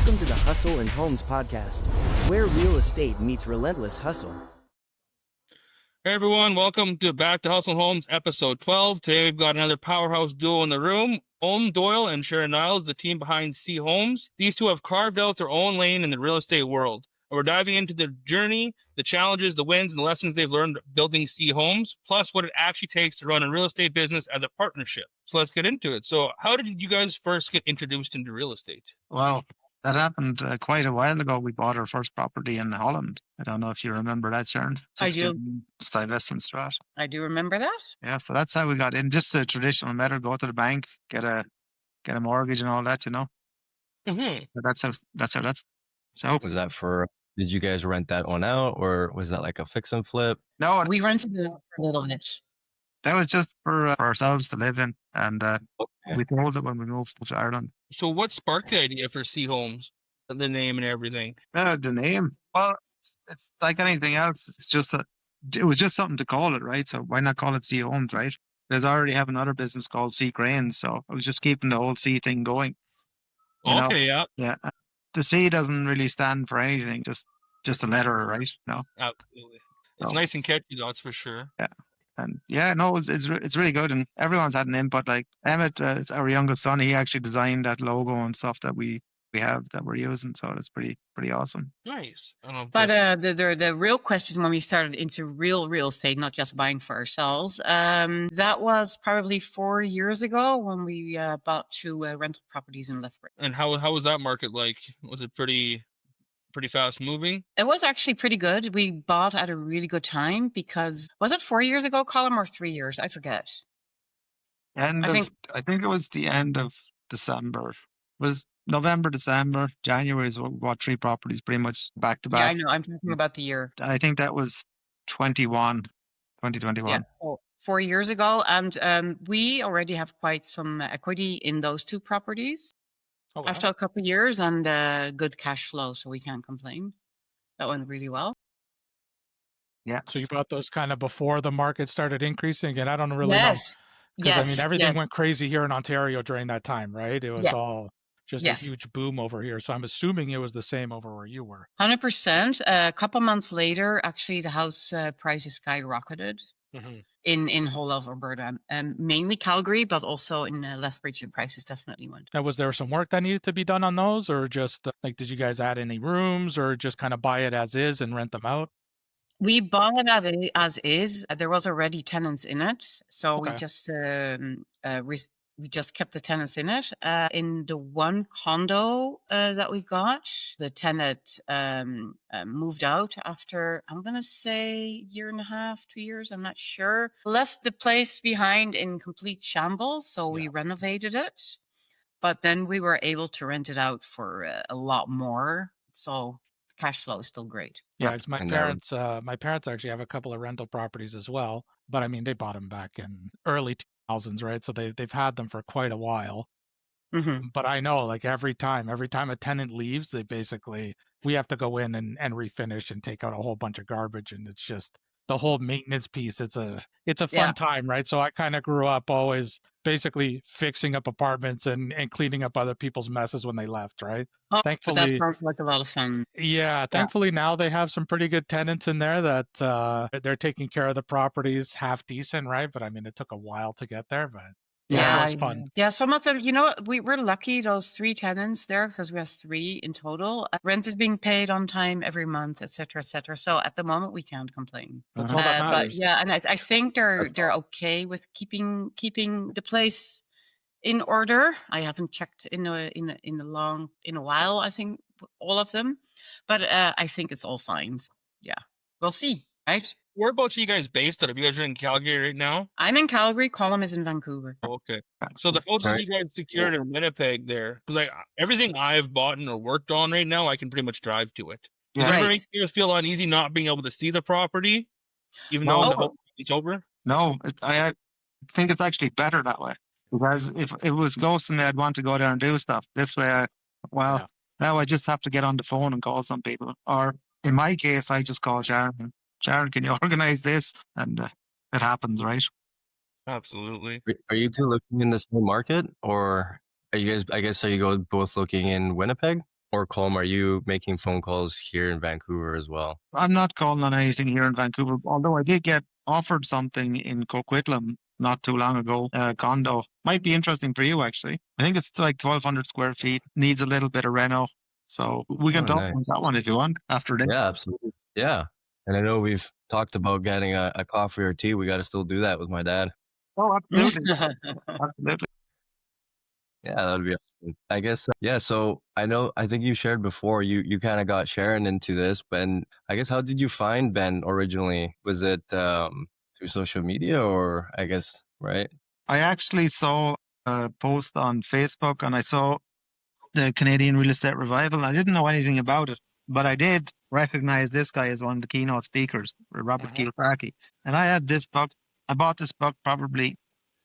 Welcome to the Hustle and Homes podcast, where real estate meets relentless hustle. Hey everyone, welcome to Back to Hustle Homes, episode 12. Today we've got another powerhouse duo in the room, Doyle and Sharon Niles, the team behind C Homes. These two have carved out their own lane in the real estate world. And we're diving into their journey, the challenges, the wins, and the lessons they've learned building C Homes, plus what it actually takes to run a real estate business as a partnership. So let's get into it. So how did you guys first get introduced into real estate? Well, that happened quite a while ago. We bought our first property in Holland. I don't know if you remember that, Sharon. I do. Stuyvesant Strat. I do remember that. Yeah, so that's how we got in. Just a traditional method: go to the bank, get a mortgage and all that, you know. Mm-hmm. But that's so. Was that for? Did you guys rent that one out, or was that like a fix and flip? No, We rented it out for a little bit. that was just for ourselves to live in, and Okay. we sold it when we moved to Ireland. So what sparked the idea for C Homes, the name and everything? The name, well, it's like anything else. It's just that it was just something to call it, right? So why not call it C Homes, right? There's already have another business called C Cranes, so I was just keeping the whole C thing going. You know? Okay, yeah. Yeah, the C doesn't really stand for anything, just a letter, right? No, Absolutely. It's Oh. nice and catchy, that's for sure. and yeah, no, it's really good, and everyone's had an input. Like Emmett, is our youngest son, he actually designed that logo and stuff that we have that we're using, so it's pretty awesome. Nice. I don't know, But just- the real question when we started into real estate, not just buying for ourselves, that was probably 4 years ago when we bought 2 rental properties in Lethbridge. and how was that market like? Was it pretty fast moving? It was actually pretty good. We bought at a really good time because, was it 4 years ago, Colm, or 3 years? I forget. I think- I think it was the end of December. It was November, December, January is what we bought 3 properties pretty much back to Yeah, I back. know. I'm talking about the year. I think that was 2021. Yeah, so 4 years ago. And we already have quite some equity in those 2 properties Oh, wow. after a couple of years and good cash flow, so we can't complain. That went really well. So you bought those kind of before the market started increasing, and I don't really know Yes. because I mean everything yes. went crazy here in Ontario during that time, right? It was Yes. all just Yes. a huge boom over here. So I'm assuming it was the same over where you were. 100%. A couple months later, actually, the house prices skyrocketed in whole of Alberta, mainly Calgary, but also in Lethbridge, the prices definitely went. Now, was there some work that needed to be done on those, or just like did you guys add any rooms, or just kind of buy it as is and rent them out? We bought it as is. There was already tenants in it, so we Okay. just we just kept the tenants in it. In the one condo that we got, the tenant moved out after, I'm gonna say, 1.5 to 2 years. I'm not sure. Left the place behind in complete shambles, so we renovated it. But then we were able to rent it out for a lot more. So cash flow is still great. Yeah, 'cause my and my parents actually have a couple of rental properties as well, but I mean they bought them back in early 2000s, right? So they've had them for quite a while. Hmm. But I know, like every time a tenant leaves, we have to go in and refinish and take out a whole bunch of garbage, and it's just the whole maintenance piece. It's a fun Yeah. time, right? So I kind of grew up always basically fixing up apartments and cleaning up other people's messes when they left, right? Oh, but that Thankfully, sounds like a lot of fun. yeah, thankfully now they have some pretty good tenants in there that they're taking care of the properties half decent, right? But I mean, it took a while to get there, but Yeah. it's fun. Yeah, some of them, you know, we're lucky, those 3 tenants there, because we have 3 in total. Rent is being paid on time every month, et cetera, et cetera. So at the moment, we can't complain. That's all that But matters. yeah, and I think they're That's okay with keeping the place in order. I haven't checked in a while, I think, all of them. But I think it's all fine. So, yeah, we'll see, right? Whereabouts are you guys based out of? You guys are in Calgary right now? I'm in Calgary, Colm is in Vancouver. Okay. So the houses Right. you guys secured in Winnipeg there, because like everything I've bought or worked on right now, I can pretty much drive to it. Does Yeah. it ever Right. make you guys feel uneasy not being able to see the property, even No. though it's over? No, I think it's actually better that way, because if it was close to me, I'd want to go there and do stuff. This way, Yeah. now I just have to get on the phone and call some people. Or in my case, I just call Sharon. Sharon, can you organize this? And it happens, right? Absolutely. Are you two looking in the same market, or are you guys? I guess are you both looking in Winnipeg? Or Colm, are you making phone calls here in Vancouver as well? I'm not calling on anything here in Vancouver, although I did get offered something in Coquitlam not too long ago, a condo. Might be interesting for you, actually. I think it's like 1,200 square feet, needs a little bit of reno. So we can Oh, talk nice. about that one if you want after this. Yeah, absolutely. Yeah. And I know we've talked about getting a coffee or tea. We got to still do that with my dad. Oh, absolutely. Absolutely. Yeah, that would be awesome. I guess, yeah. So I think you shared before, you kind of got Sharon into this, but I guess, how did you find Ben originally? Was it through social media, or I guess, right? I actually saw a post on Facebook and I saw the Canadian Real Estate Revival. I didn't know anything about it, but I did recognize this guy as one of the keynote speakers, Robert Kiyosaki. And I had this book. I bought this book probably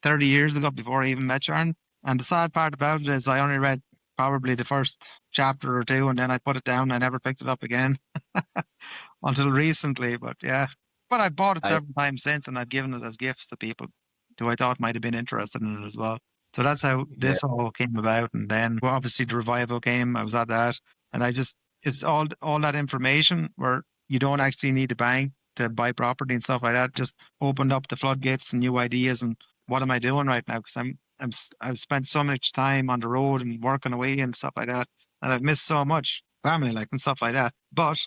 30 years ago before I even met Sharon. And the sad part about it is I only read probably the first chapter or two, and then I put it down. I never picked it up again until recently. But yeah, but I bought it I several times since, and I've given it as gifts to people who I thought might have been interested in it as well. So that's how Yeah, this all came about. And then well, obviously the revival came. I was at that, and I just it's all that information where you don't actually need a bank to buy property and stuff like that. Just opened up the floodgates and new ideas. And what am I doing right now? Because I've spent so much time on the road and working away and stuff like that, and I've missed so much family life and stuff like that. But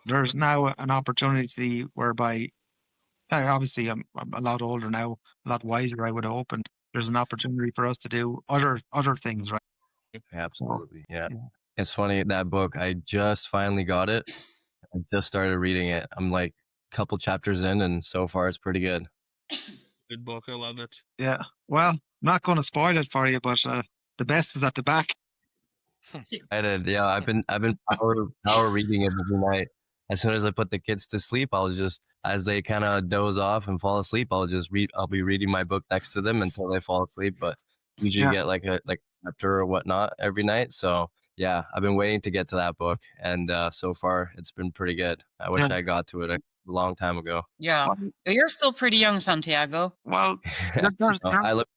there's now an opportunity whereby obviously I'm a lot older now, a lot wiser, I would hope, and there's an opportunity for us to do other things, right? So, absolutely. Yeah. yeah. It's funny, that book, I just finally got it. I just started reading it. I'm like a couple chapters in, and so far it's pretty good. Good book. I love it. Yeah. Well, I'm not going to spoil it for you, but the best is at the back. I did. Yeah, I've been power reading it every night. As soon as I put the kids to sleep, I'll just, as they kind of doze off and fall asleep, I'll be reading my book next to them until they fall asleep. But usually Yeah. get like a chapter or whatnot every night. So yeah, I've been waiting to get to that book, and so far it's been pretty good. I wish Yeah. I got to it a long time ago. Yeah. Well, You're still pretty young, Santiago. well, I look.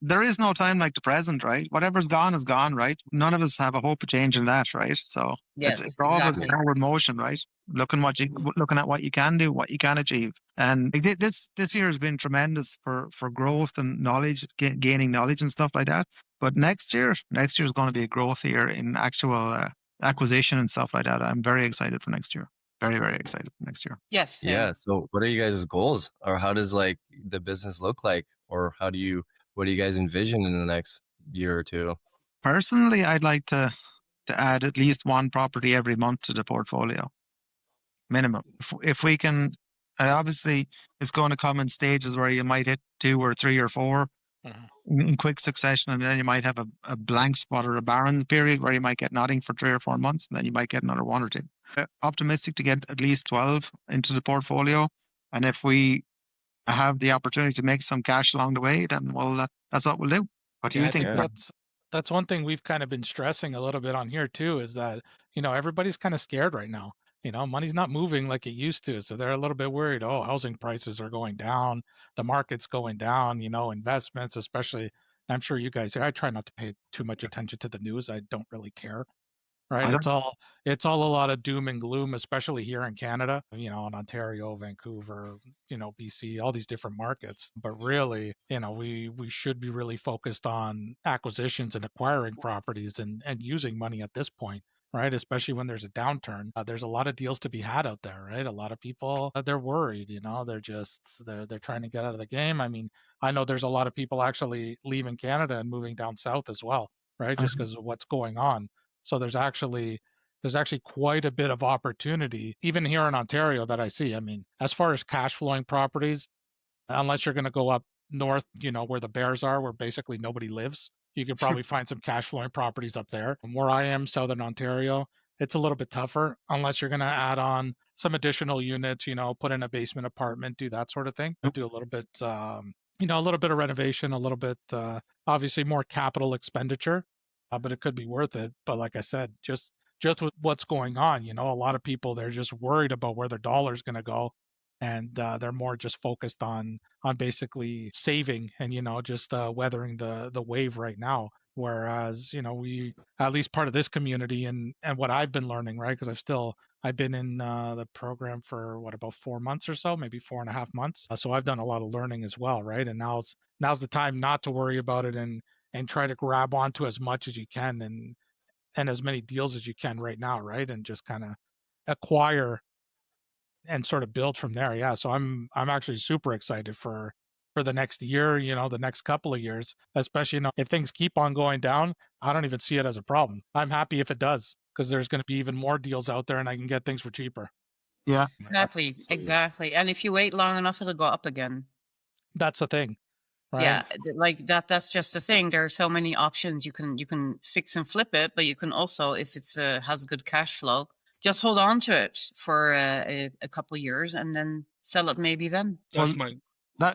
there is no time like the present, right? Whatever's gone is gone, right? None of us have a hope of changing that, right? So it's Yes, always exactly. forward motion, right? Looking looking at what you can do, what you can achieve, and this year has been tremendous for growth and knowledge, gaining knowledge and stuff like that. But next year is going to be a growth year in actual acquisition and stuff like that. I'm very excited for next year. Very, very excited for next year. Yes, same. Yeah. So what are you guys' goals, or how does like the business look like, or what do you guys envision in the next year or two? Personally, I'd like to add at least one property every month to the portfolio, minimum. If we can, and obviously it's going to come in stages where you might hit 2 or 3 or 4 in quick succession, and then you might have a blank spot or a barren period where you might get nothing for 3 or 4 months, and then you might get another 1 or 2. Optimistic to get at least 12 into the portfolio, and if we have the opportunity to make some cash along the way, then that's what we'll do. What do Yeah, you I think? think Brad? that's one thing we've kind of been stressing a little bit on here too, is that, everybody's kind of scared right now. Money's not moving like it used to. So they're a little bit worried. Oh, housing prices are going down, the market's going down, investments, especially. I'm sure you guys, I try not to pay too much attention to the news. I don't really care. Right. I don't. It's all a lot of doom and gloom, especially here in Canada, in Ontario, Vancouver, BC, all these different markets. But really, we should be really focused on acquisitions and acquiring properties and using money at this point, right? Especially when there's a downturn. There's a lot of deals to be had out there, right? A lot of people, they're worried, they're trying to get out of the game. I mean, I know there's a lot of people actually leaving Canada and moving down south as well, right? Just because of what's going on. So there's actually quite a bit of opportunity, even here in Ontario, that I see. I mean, as far as cash flowing properties, unless you're going to go up north, where the bears are, where basically nobody lives, you could probably find some cash flowing properties up there. And where I am, Southern Ontario, it's a little bit tougher unless you're going to add on some additional units, put in a basement apartment, do that sort of thing, do a little bit, a little bit of renovation, a little bit, obviously more capital expenditure, but it could be worth it. But like I said, just with what's going on, a lot of people, they're just worried about where their dollar is going to go, and they're more just focused on basically saving and just weathering the wave right now. Whereas, we, at least part of this community and what I've been learning, right? Because I've been in the program for about 4 months or so, maybe 4.5 months. So I've done a lot of learning as well, right? And now's the time not to worry about it and try to grab onto as much as you can and as many deals as you can right now, right? And just kind of acquire and sort of build from there. Yeah. So I'm actually super excited for the next year, the next couple of years, especially, if things keep on going down, I don't even see it as a problem. I'm happy if it does, because there's going to be even more deals out there and I can get things for cheaper. Yeah. Exactly. And if you wait long enough, it'll go up again. That's the thing, right? Yeah, like that's just the thing. There are so many options. You can fix and flip it, but you can also, if it's has good cash flow, just hold on to it for a couple of years and then sell it maybe then. That's Well, my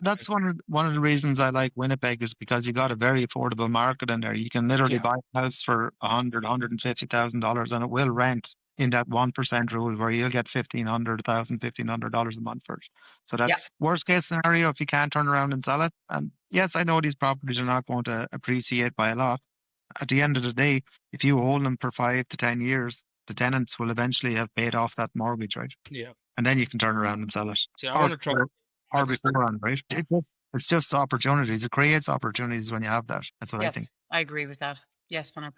That's one of the reasons I like Winnipeg is because you got a very affordable market in there. You can literally Yeah. buy a house for $150,000 and it will rent in that 1% rule where you'll get $1,500 a month for it. So that's worst case scenario if you can't turn around and sell it. And yes, I know these properties are not going to appreciate by a lot. At the end of the day, if you hold them for 5 to 10 years, the tenants will eventually have paid off that mortgage, right? yeah. And then you can turn around and sell it. See, I want to try. Or beforehand, right? It's just opportunities. It creates opportunities when you have that. That's what I think. Yes, I agree with that. Yes, 100%.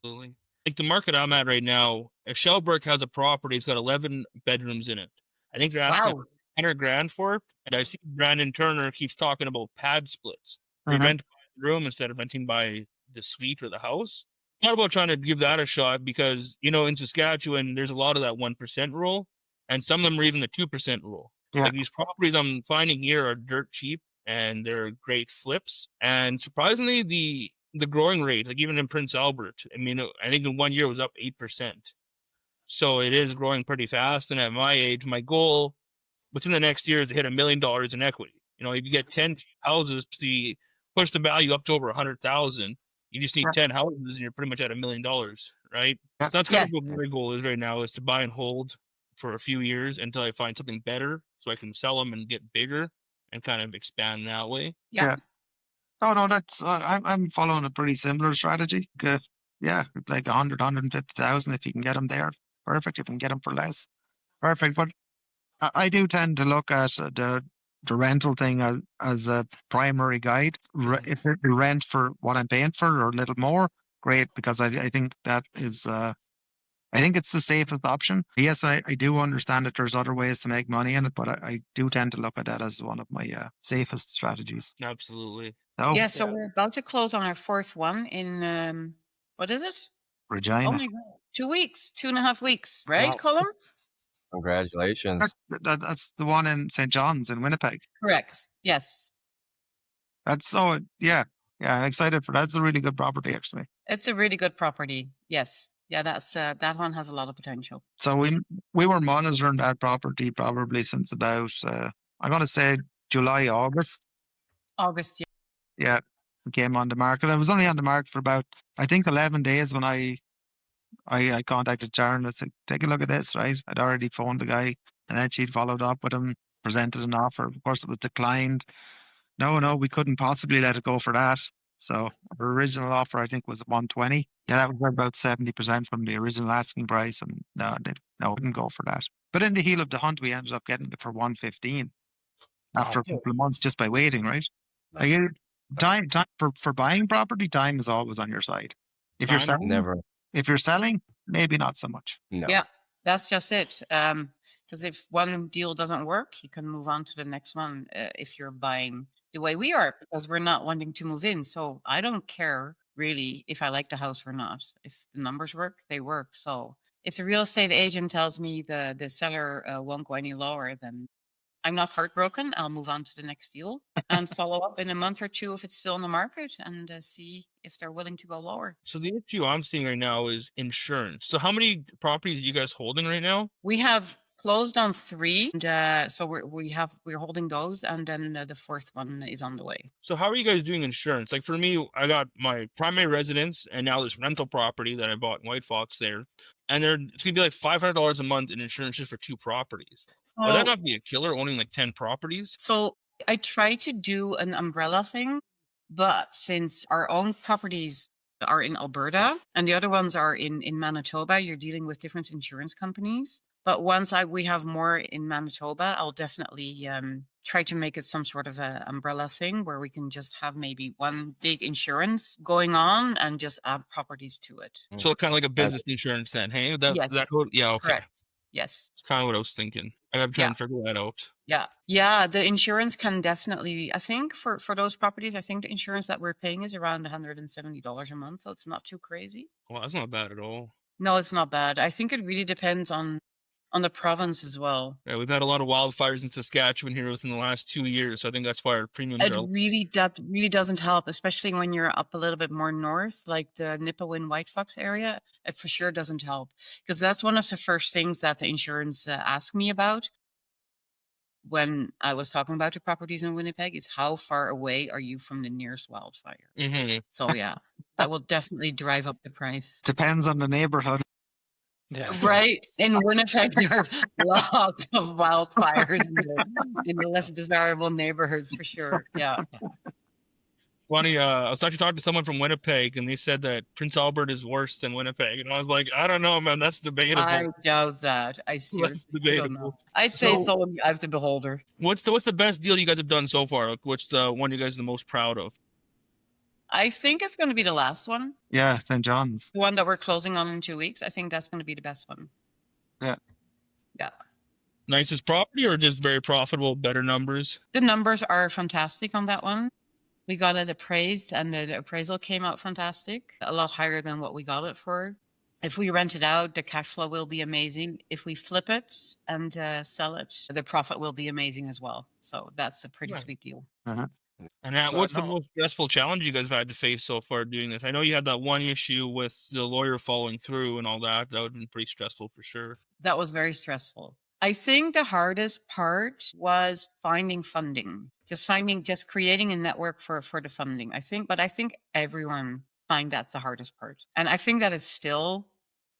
Absolutely. Like the market I'm at right now, if Shellbrook has a property, it's got 11 bedrooms in it. I think they're asking $100,000 for it. And I see Brandon Turner keeps talking about pad splits. They rent by the room instead of renting by the suite or the house. Thought about trying to give that a shot because, in Saskatchewan, there's a lot of that 1% rule. And some of them are even the 2% rule. Yeah. Like these properties I'm finding here are dirt cheap and they're great flips. And surprisingly, the growing rate, like even in Prince Albert, I think in 1 year it was up 8%. So it is growing pretty fast. And at my age, my goal within the next year is to hit $1 million in equity. If you get 10 houses to push the value up to over 100,000, you just need 10 houses and you're pretty much at $1 million, right? Yeah. So that's kind of what my goal is right now, is to buy and hold for a few years until I find something better so I can sell them and get bigger and kind of expand that way. Yeah. Oh, no, that's I'm following a pretty similar strategy. Yeah, like 150,000 if you can get them there. Perfect. If you can get them for less. Perfect. But I do tend to look at the rental thing as a primary guide. If the rent for what I'm paying for or a little more, great, because I think that is I think it's the safest option. Yes, I do understand that there's other ways to make money in it, but I do tend to look at that as one of my safest strategies. Absolutely. So, So we're about to close on our fourth one in, what is it? Regina. Oh my God. 2 weeks, 2.5 weeks, right, Colm? Congratulations. That's the one in St. John's in Winnipeg. Correct. Yes. Yeah, I'm excited for that. It's a really good property, actually. It's a really good property. Yes. Yeah, that one has a lot of potential. So we were monitoring that property probably since about I'm going to say July, August. August, yeah. Yeah, it came on the market. I was only on the market for about, I think, 11 days when I contacted Sharon. I said, take a look at this, right? I'd already phoned the guy, and then she'd followed up with him, presented an offer. Of course, it was declined. No, we couldn't possibly let it go for that. So our original offer, I think, was 120. Yeah, that was about 70% from the original asking price, and no, didn't go for that. But in the heel of the hunt, we ended up getting it for 115 after a couple of months just by waiting, right? Time for buying property, time is always on your side. If you're selling, Never. If you're selling, maybe not so much. No. Yeah, that's just it. Because if one deal doesn't work, you can move on to the next one if you're buying the way we are, because we're not wanting to move in. So I don't care really if I like the house or not. If the numbers work, they work. So if the real estate agent tells me the seller won't go any lower, then I'm not heartbroken. I'll move on to the next deal and follow up in a month or two if it's still on the market and see if they're willing to go lower. So the issue I'm seeing right now is insurance. So how many properties are you guys holding right now? We have closed on 3, and so we're holding those, and then the fourth one is on the way. So how are you guys doing insurance? Like for me, I got my primary residence and now this rental property that I bought in White Fox there. And it's gonna be like $500 a month in insurance just for 2 properties. Would that not be a killer, owning like 10 properties? So I try to do an umbrella thing, but since our own properties are in Alberta, and the other ones are in Manitoba. You're dealing with different insurance companies. But once we have more in Manitoba, I'll definitely try to make it some sort of a umbrella thing where we can just have maybe one big insurance going on and just add properties to it. So kind of like a business insurance then, hey? Yes. Yeah, okay. Correct. Yes. It's kind of what I was thinking. I gotta try and figure that out. Yeah. Yeah. The insurance can definitely, I think for those properties, I think the insurance that we're paying is around $170 a month. So it's not too crazy. Well, that's not bad at all. No, it's not bad. I think it really depends on the province as well. Yeah, we've had a lot of wildfires in Saskatchewan here within the last 2 years. So I think that's why our premiums It are. that really doesn't help, especially when you're up a little bit more north, like the Nipawin White Fox area. It for sure doesn't help, because that's one of the first things that the insurance asked me about when I was talking about the properties in Winnipeg is how far away are you from the nearest wildfire? Mm-hmm. So yeah, that will definitely drive up the price. Depends on the neighborhood. Yeah. Right. In Winnipeg, there are lots of wildfires in the less desirable neighborhoods for sure. Yeah. Funny, I was actually talking to someone from Winnipeg, and they said that Prince Albert is worse than Winnipeg, and I was like, I don't know, man, that's debatable. I doubt that. I seriously don't know. debatable. I'd say it's So- all in the eye of the beholder. What's the best deal you guys have done so far? Like, what's the one you guys are the most proud of? I think it's going to be the last one. Yeah, St. John's. The one that we're closing on in 2 weeks. I think that's going to be the best one. Yeah. Yeah. Nicest property or just very profitable, better numbers? The numbers are fantastic on that one. We got it appraised and the appraisal came out fantastic, a lot higher than what we got it for. If we rent it out, the cash flow will be amazing. If we flip it and sell it, the profit will be amazing as well. So that's a pretty Right. sweet deal. And So, what's the no. most stressful challenge you guys have had to face so far doing this? I know you had that one issue with the lawyer falling through and all that. That would have been pretty stressful for sure. That was very stressful. I think the hardest part was finding funding, just creating a network for the funding. I think everyone find that's the hardest part. And I think that is still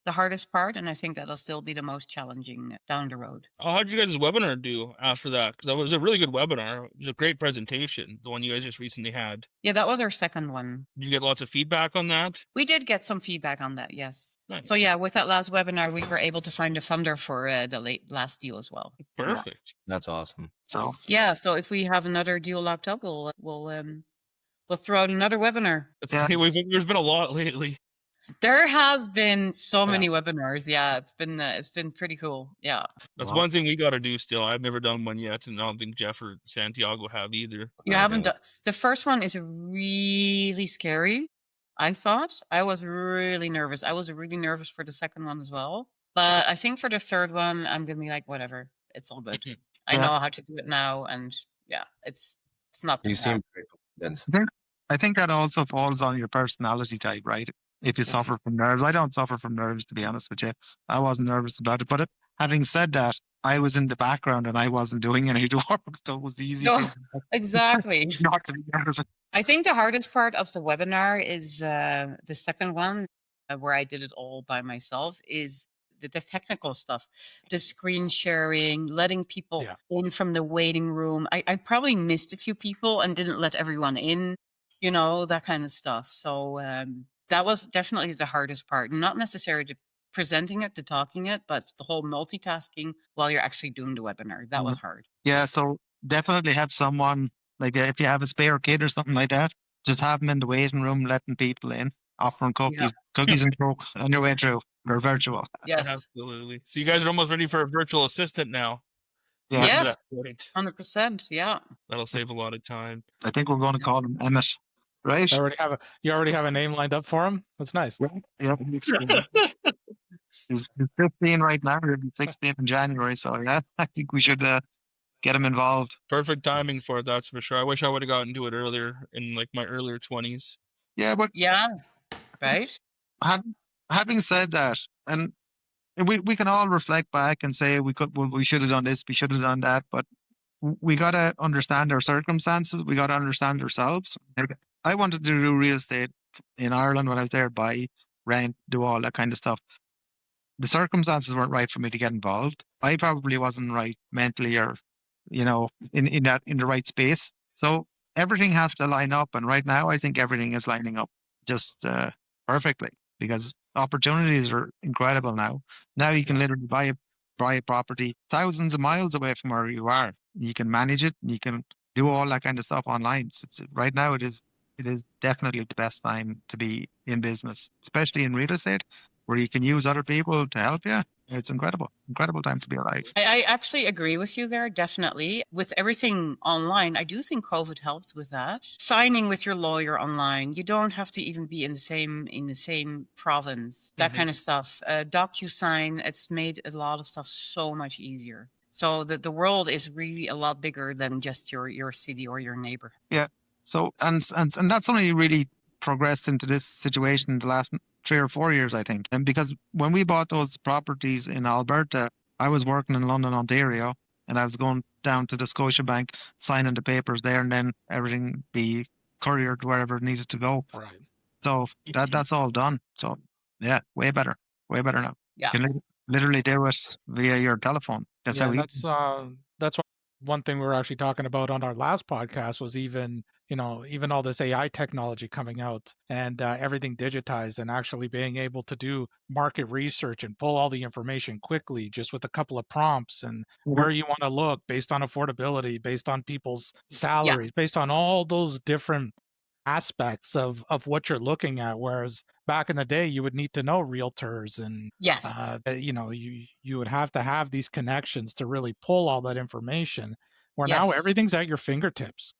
the hardest part. And I think that'll still be the most challenging down the road. Oh, how did you guys' webinar do after that? Because that was a really good webinar. It was a great presentation, the one you guys just recently had. Yeah, that was our second one. Did you get lots of feedback on that? We did get some feedback on that, yes. Nice. So yeah, with that last webinar, we were able to find a funder for the last deal as well. Perfect. That's awesome. So Yeah, so if we have another deal locked up, we'll throw out another webinar. Yeah. There's been a lot lately. There has been so many webinars. Yeah, it's been pretty cool. Yeah. That's Wow. one thing we got to do still. I've never done one yet, and I don't think Jeff or Santiago have either. You haven't done the first one is really scary. I thought I was really nervous. I was really nervous for the second one as well. But I think for the third one, I'm gonna be like, whatever, it's all good. Mhm. I Yeah. know how to do it now, and yeah, it's not. You gonna seem happen. very confident. I think that also falls on your personality type, right? If you suffer from nerves, I don't suffer from nerves, to be honest with you. I wasn't nervous about it. But having said that, I was in the background and I wasn't doing any work, so it was easy No. for me Exactly. not to be nervous. I think the hardest part of the webinar is the second one, where I did it all by myself, is the technical stuff, the screen sharing, letting people Yeah. in from the waiting room. I probably missed a few people and didn't let everyone in, that kind of stuff. So that was definitely the hardest part. Not necessarily the presenting it, the talking it, but the whole multitasking while you're actually doing the webinar. That was hard. Yeah, so definitely have someone, like if you have a spare kid or something like that, just have them in the waiting room, letting people in, offering cookies and coke on your way through. They're virtual. Yes. Absolutely. So you guys are almost ready for a virtual assistant now. Yeah, Getting to Yes. that point. 100%. Yeah. That'll save a lot of time. I think we're going to call him Emmett, right? You already have a name lined up for him. That's nice. Yeah, he's 15 right now. He'll be 16 in January. So yeah, I think we should get him involved. Perfect timing for it, that's for sure. I wish I would have gotten to it earlier in like my earlier 20s. Yeah, but Yeah. Right. having said that, and we can all reflect back and say we should have done this, we should have done that, but we got to understand our circumstances. We got to understand ourselves. I wanted to do real estate in Ireland when I was there, buy, rent, do all that kind of stuff. The circumstances weren't right for me to get involved. I probably wasn't right mentally or, in the right space. So everything has to line up. And right now, I think everything is lining up. Just perfectly because opportunities are incredible now. Now you can literally buy a property thousands of miles away from where you are. You can manage it. You can do all that kind of stuff online. Right now it is definitely the best time to be in business, especially in real estate, where you can use other people to help you. It's incredible time to be alive. I actually agree with you there, definitely. With everything online, I do think COVID helped with that. Signing with your lawyer online, you don't have to even be in the same province, that kind of stuff. DocuSign, it's made a lot of stuff so much easier. So the world is really a lot bigger than just your city or your neighbor. Yeah. So and that's only really progressed into this situation in the last 3 or 4 years, I think. And because when we bought those properties in Alberta, I was working in London, Ontario, and I was going down to the Scotiabank, signing the papers there, and then everything be couriered wherever it needed to go. Right. So that's all done. So yeah, way better now. Yeah. You can literally do it via your telephone. That's Yeah, how easy. that's one thing we were actually talking about on our last podcast was even all this AI technology coming out and everything digitized and actually being able to do market research and pull all the information quickly just with a couple of prompts and where you want to look based on affordability, based on people's salaries, based on all those different aspects of what you're looking at. Whereas back in the day, you would need to know realtors and Yes. you would have to have these connections to really pull all that information. Where now Yes. everything's at your fingertips.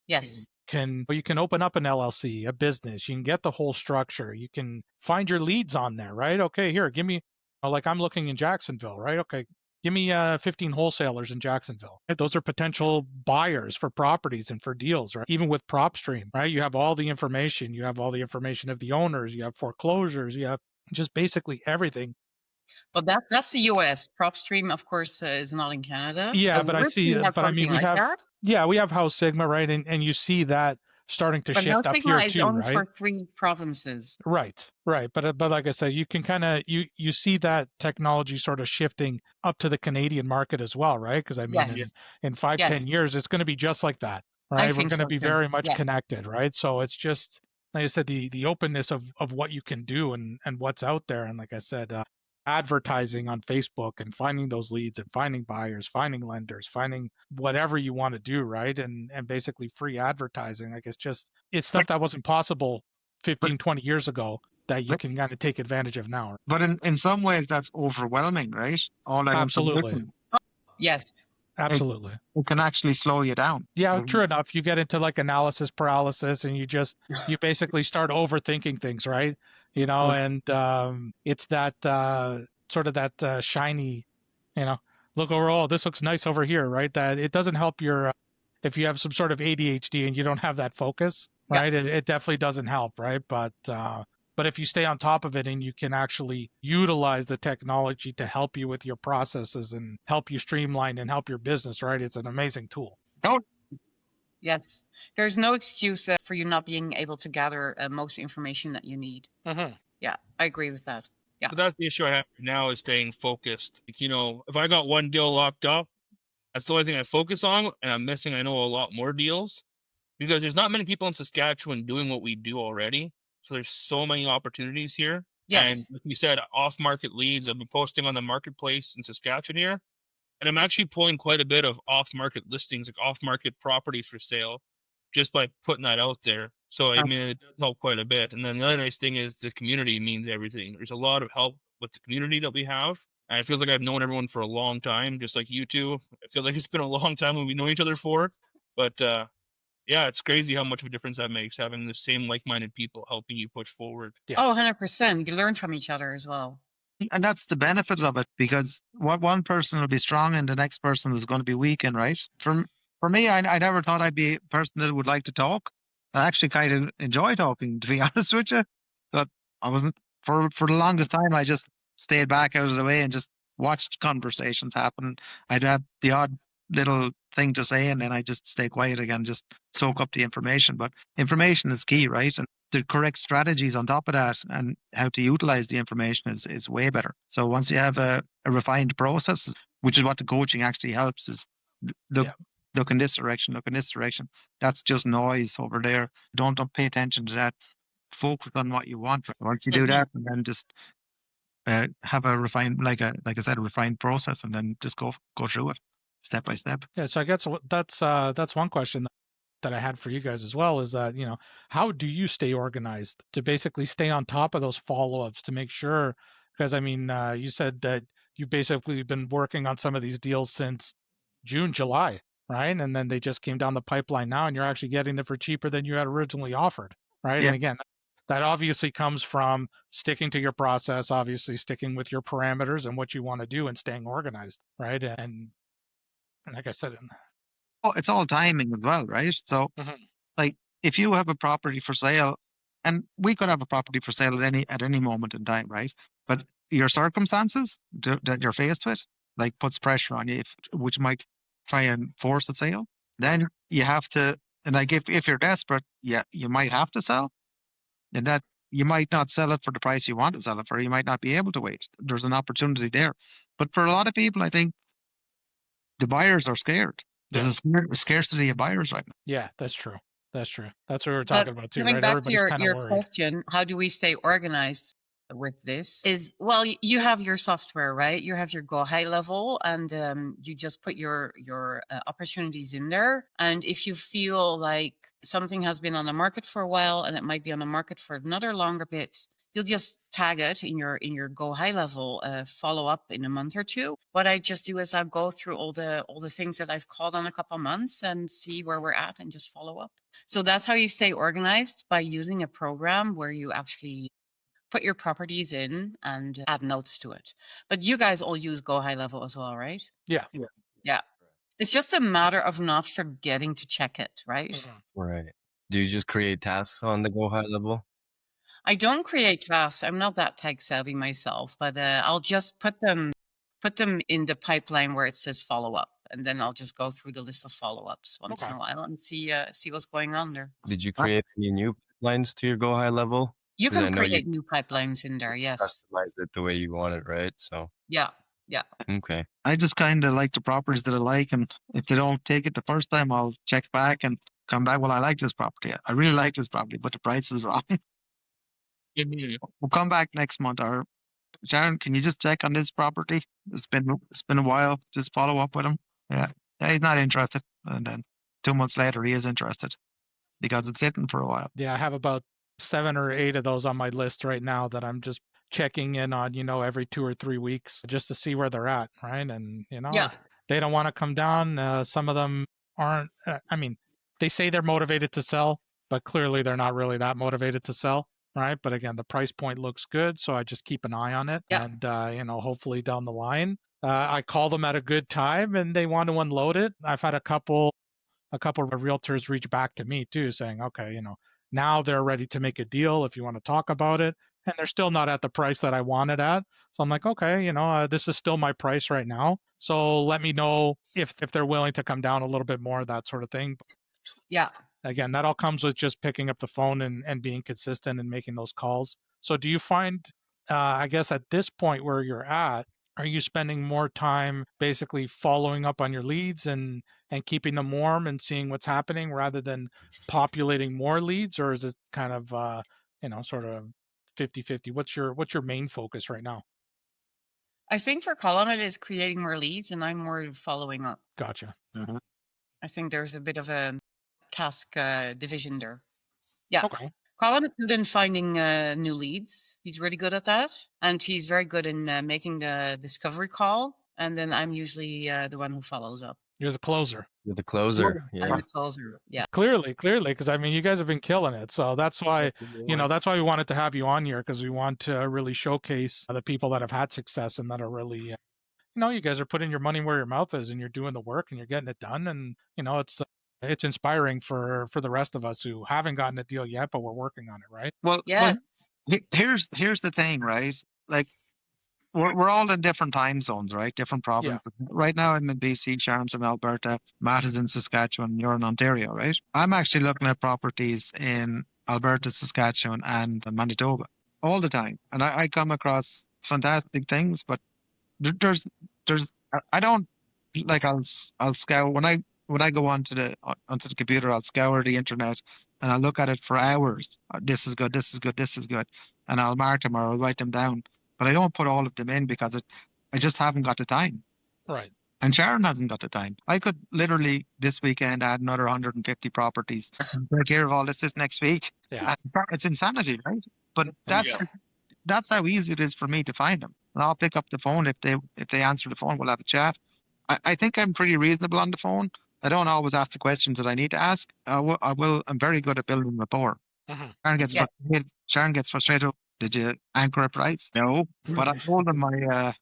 Yes. You can open up an LLC, a business. You can get the whole structure. You can find your leads on there, right? Okay, here, give me, like I'm looking in Jacksonville, right? Okay, give me 15 wholesalers in Jacksonville. Right? Those are potential buyers for properties and for deals, right? Even with PropStream, right? You have all the information. You have all the information of the owners. You have foreclosures. You have just basically everything. Well, that's the US. PropStream, of course, is not in Canada. Yeah, but I wish see, we had but I mean, something like that. we have House Sigma, right? And you see that starting to But shift House up Sigma here is too, only right? for 3 provinces. Right. But like I said, you can kind of you see that technology sort of shifting up to the Canadian market as well, right? Because I mean, Yes. in 5, Yes. 10 years, it's going to be just like that, I right? We're think going to so be too. very much Yeah. connected, right? So it's just like I said, the openness of what you can do and what's out there, and like I said, advertising on Facebook and finding those leads and finding buyers, finding lenders, finding whatever you want to do, right? And basically free advertising. Like it's stuff that wasn't possible 15, 20 years ago that you can kind of take advantage of now. But in some ways, that's overwhelming, right? All that Absolutely. information. Yes. Absolutely. It can actually slow you down. Yeah, true enough. You get into like analysis paralysis and you basically start overthinking things, right? And it's that sort of that shiny, look over, oh, this looks nice over here, right? That it doesn't help your, if you have some sort of ADHD and you don't have that focus, Yeah. right? It definitely doesn't help, right? But if you stay on top of it and you can actually utilize the technology to help you with your processes and help you streamline and help your business, right? It's an amazing tool. Yes. There's no excuse for you not being able to gather most information that you need. Yeah, I agree with that. Yeah. But that's the issue I have now is staying focused. Like, if I got one deal locked up, that's the only thing I focus on, and I'm missing, I know, a lot more deals because there's not many people in Saskatchewan doing what we do already. So there's so many opportunities here. Yes. And like you said, off-market leads. I've been posting on the marketplace in Saskatchewan here, and I'm actually pulling quite a bit of off-market listings, like off-market properties for sale, just by putting that out there. So, I mean, it does help quite a bit. And then the other nice thing is the community means everything. There's a lot of help with the community that we have. And it feels like I've known everyone for a long time, just like you two. I feel like it's been a long time when we know each other for. But yeah, it's crazy how much of a difference that makes, having the same like-minded people helping you push forward. Yeah. Oh, 100%. You learn from each other as well. And that's the benefit of it because what one person will be strong in, the next person is going to be weak in, right? For me, I never thought I'd be a person that would like to talk. I actually kind of enjoy talking, to be honest with you. But I wasn't, for the longest time, I just stayed back out of the way and just watched conversations happen. I'd have the odd little thing to say and then I just stay quiet again, just soak up the information. But information is key, right? And the correct strategies on top of that and how to utilize the information is way better. So once you have a refined process, which is what the coaching actually helps, is look in this direction, look in this direction. That's just noise over there. Don't pay attention to that. focus on what you want. Once you do that, and then just have a refined, like I said, a refined process, and then just go through it step by step. Yeah, so I guess that's one question that I had for you guys as well, is that, how do you stay organized to basically stay on top of those follow-ups to make sure, because I mean, you said that you've basically been working on some of these deals since June, July, right? And then they just came down the pipeline now, and you're actually getting them for cheaper than you had originally offered, right? Yeah. And again, that obviously comes from sticking to your process, obviously sticking with your parameters and what you want to do and staying organized, right? And like I said, Oh, it's all timing as well, right? So, Mhm. like, if you have a property for sale, and we could have a property for sale at any moment in time, right? But your circumstances that you're faced with, like, puts pressure on you, which might try and force a sale. Then you have to, and like, if you're desperate, yeah, you might have to sell, and that you might not sell it for the price you want to sell it for. You might not be able to wait. There's an opportunity there, but for a lot of people, I think the buyers are scared. There's a scarcity of buyers right now. Yeah, that's true. That's true. That's what we were But talking about too, coming right? back to Everybody's kind of your worried. question, how do we stay organized with this? Is, well, you have your software, right? You have your Go High level, and you just put your opportunities in there. And if you feel like something has been on the market for a while and it might be on the market for another longer bit, you'll just tag it in your Go High level follow up in a month or two. What I just do is I go through all the things that I've called on a couple months and see where we're at and just follow up. So that's how you stay organized, by using a program where you actually put your properties in and add notes to it. But you guys all use Go High level as well, right? Yeah. Yeah. It's just a matter of not forgetting to check it, right? Mhm. Right. Do you just create tasks on the Go High level? I don't create tasks. I'm not that tech savvy myself, but I'll just put them in the pipeline where it says follow up, and then I'll just go through the list of follow ups once in Okay. a while and see what's going on there. Did you create any new pipelines to your Go High level? You 'Cause I can know you create new pipelines in there, yes. customize it the way you want it, right? So, Yeah, yeah. okay. I just kind of like the properties that I like, and if they don't take it the first time, I'll check back and come back. Well, I like this property. I really like this property, but the price is wrong. Mhm. We'll come back next month. Or Sharon, can you just check on this property? It's been a while. Just follow up with him. Yeah, yeah, he's not interested, and then 2 months later, he is interested because it's sitting for a while. Yeah, I have about 7 or 8 of those on my list right now that I'm just checking in on, every 2 or 3 weeks just to see where they're at, right? And, Yeah. they don't want to come down. Some of them aren't, I mean, they say they're motivated to sell, but clearly they're not really that motivated to sell, right? But again, the price point looks good, so I just keep an eye on it. Yeah. And, hopefully down the line, I call them at a good time and they want to unload it. I've had a couple of realtors reach back to me too, saying, okay, now they're ready to make a deal if you want to talk about it. And they're still not at the price that I wanted at. So I'm like, okay, this is still my price right now. So let me know if they're willing to come down a little bit more, that sort of thing. Yeah. Again, that all comes with just picking up the phone and being consistent and making those calls. So do you find, I guess at this point where you're at, are you spending more time basically following up on your leads and keeping them warm and seeing what's happening rather than populating more leads? Or is it kind of, sort of 50-50? What's your main focus right now? I think for Colm, it is creating more leads, and I'm more following up. Gotcha. I think there's a bit of a task division there. Yeah. Okay. Colm is good in finding new leads. He's really good at that. And he's very good in making the discovery call. And then I'm usually the one who follows up. You're the closer. You're the closer. I'm Yeah. the closer. Yeah. Clearly, because I mean, you guys have been killing it. So that's why, that's why we wanted to have you on here, because we want to really showcase the people that have had success and that are really, you guys are putting your money where your mouth is and you're doing the work and you're getting it done. And, it's inspiring for the rest of us who haven't gotten a deal yet, but we're working on it, right? Well, Yes. here's the thing, right? Like, we're all in different time zones, right? Different provinces. Right now, I'm in BC, Sharon's in Alberta, Matt is in Saskatchewan, you're in Ontario, right? I'm actually looking at properties in Alberta, Saskatchewan, and Manitoba all the time, and I come across fantastic things. But there's I don't, like, I'll scour when I go onto the computer. I'll scour the internet and I'll look at it for hours. This is good, this is good, this is good. And I'll mark them or I'll write them down. But I don't put all of them in because I just haven't got the time. Right. And Sharon hasn't got the time. I could literally this weekend add another 150 properties. Take care of all this next week. Yeah. It's insanity, right? But that's how easy it is for me to find them. And I'll pick up the phone if they answer the phone. We'll have a chat. I think I'm pretty reasonable on the phone. I don't always ask the questions that I need to ask. I'm very good at building rapport. Mhm. Sharon gets frustrated. Did you anchor a price? No. But I told them my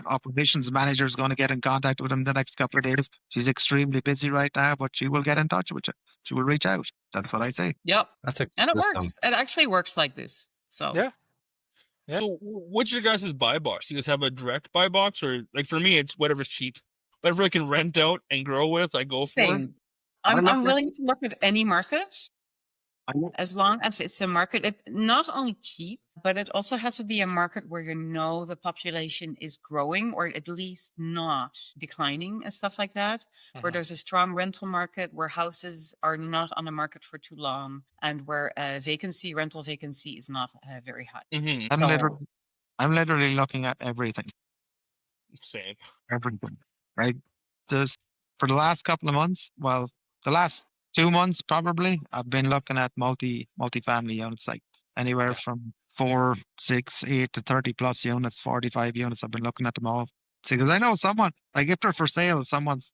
operations manager is going to get in contact with him the next couple of days. She's extremely busy right now, but she will get in touch with you. She will reach out. That's what I say. Yep. That's a And it system. works. It actually works like this. So Yeah. Yeah. So what's your guys' buy box? Do you guys have a direct buy box, or like for me, it's whatever's cheap, whatever I can rent out and grow with, I go for. same. I'm willing to look at any market as long as it's a market, not only cheap, but it also has to be a market where the population is growing or at least not declining and stuff like that, where Mhm. there's a strong rental market, where houses are not on the market for too long, and where rental vacancy is not very high. Mhm. I'm literally looking at everything. Same. Everything. Right? For the last couple of months, well, the last 2 months probably, I've been looking at multi-family units, like anywhere from 4, 6, 8 to 30 plus units, 45 units. I've been looking at them all. See, because I know someone, like if they're for sale, someone's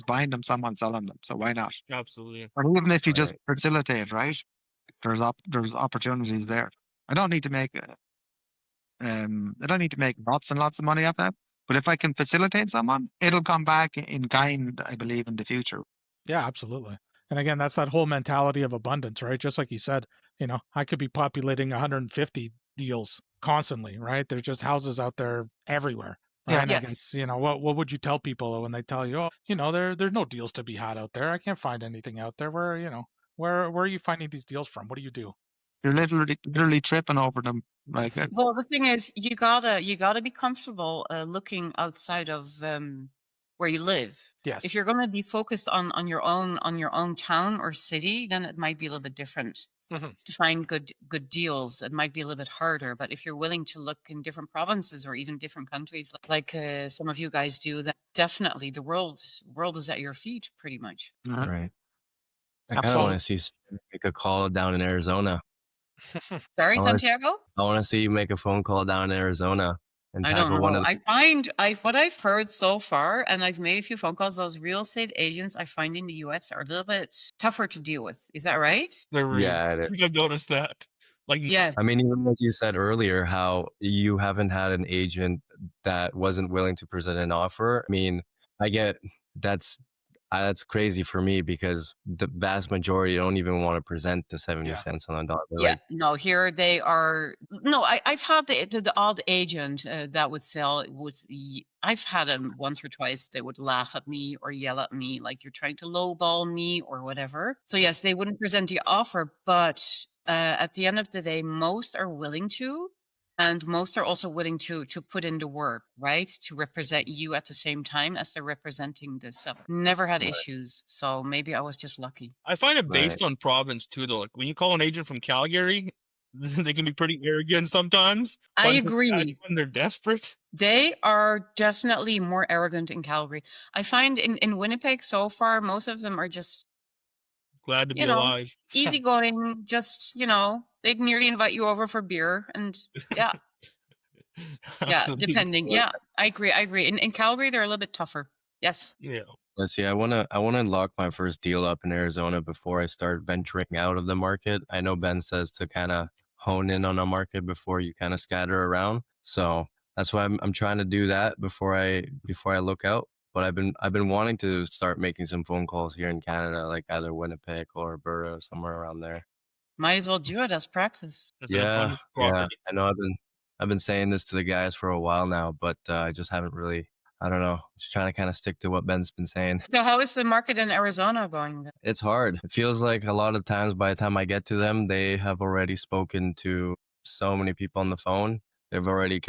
buying them, someone's selling them. So why not? Absolutely. Or even if you just Right. facilitate, right? There's opportunities there. I don't need to make lots and lots of money off that. But if I can facilitate someone, it'll come back in kind, I believe, in the future. Yeah, absolutely. And again, that's that whole mentality of abundance, right? Just like you said, I could be populating 150 deals constantly, right? There's just houses out there everywhere. Right. Yeah. And I Yes. guess, what would you tell people when they tell you, oh, there's no deals to be had out there. I can't find anything out there. Where are you finding these deals from? What do you do? You're literally tripping over them. Like Well, the thing is, you gotta be comfortable looking outside of where you live. Yes. If you're going to be focused on your own town or city, then it might be a little bit different. Mhm. To find good deals, it might be a little bit harder. But if you're willing to look in different provinces or even different countries, like some of you guys do, then definitely the world is at your feet, pretty much. Right. I kind of Absolutely. want to see Sharon make a call down in Arizona. Sorry, I wanna- Santiago. I want to see you make a phone call down in Arizona and I don't tackle one know. of the. I find what I've heard so far, and I've made a few phone calls. Those real estate agents I find in the US are a little bit tougher to deal with. Is that right? They're rude. Yeah, it is. I think I've noticed that. Like, Yes. I mean, even like you said earlier, how you haven't had an agent that wasn't willing to present an offer. I mean, I get that's crazy for me because the vast majority don't even want to present the 70 Yeah. cents on the dollar. They're Yeah, like, no, here they are. No, I've had the odd agent that would sell. I've had them once or twice. They would laugh at me or yell at me like you're trying to lowball me or whatever. So yes, they wouldn't present the offer, but at the end of the day, most are willing to, and most are also willing to put in the work, right, to represent you at the same time as they're representing the seller. Never had issues, so maybe I was just lucky. I find it based on province too, though. Like when you call an agent from Calgary, they can be pretty arrogant sometimes. I But agree. when they're desperate. They are definitely more arrogant in Calgary. I find in Winnipeg so far, most of them are just, Glad to be you know, alive. easygoing. Just, they'd nearly invite you over for beer. And yeah, Absolutely. depending. Yeah, I agree. In Calgary, they're a little bit tougher. Yes. Yeah. let's see, I wanna lock my first deal up in Arizona before I start venturing out of the market. I know Ben says to kind of hone in on a market before you kind of scatter around. So that's why I'm trying to do that before I look out. But I've been wanting to start making some phone calls here in Canada, like either Winnipeg or Alberta or somewhere around there. Might as well do it as practice. That's an Yeah, abundant yeah. property. I know I've been saying this to the guys for a while now, but I just haven't really. I don't know. Just trying to kind of stick to what Ben's been saying. So how is the market in Arizona going then? It's hard. It feels like a lot of times by the time I get to them, they have already spoken to so many people on the phone. They've already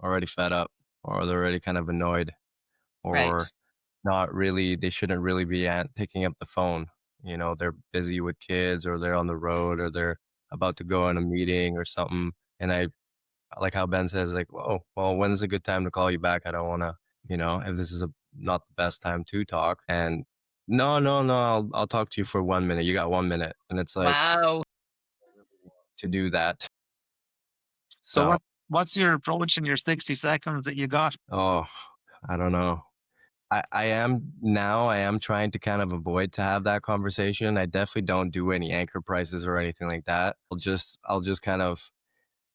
already fed up, or they're already kind of annoyed, or Right. not really. They shouldn't really be picking up the phone. you know, they're busy with kids or they're on the road or they're about to go on a meeting or something. And I like how Ben says, like, whoa, well, when's a good time to call you back? I don't want to, you know, if this is not the best time to talk. And no, I'll talk to you for 1 minute. You got 1 minute. And it's like Wow. to do that. So So, what's your approach in your 60 seconds that you got? oh, I don't know. I am trying to kind of avoid to have that conversation. I definitely don't do any anchor prices or anything like that. I'll just kind of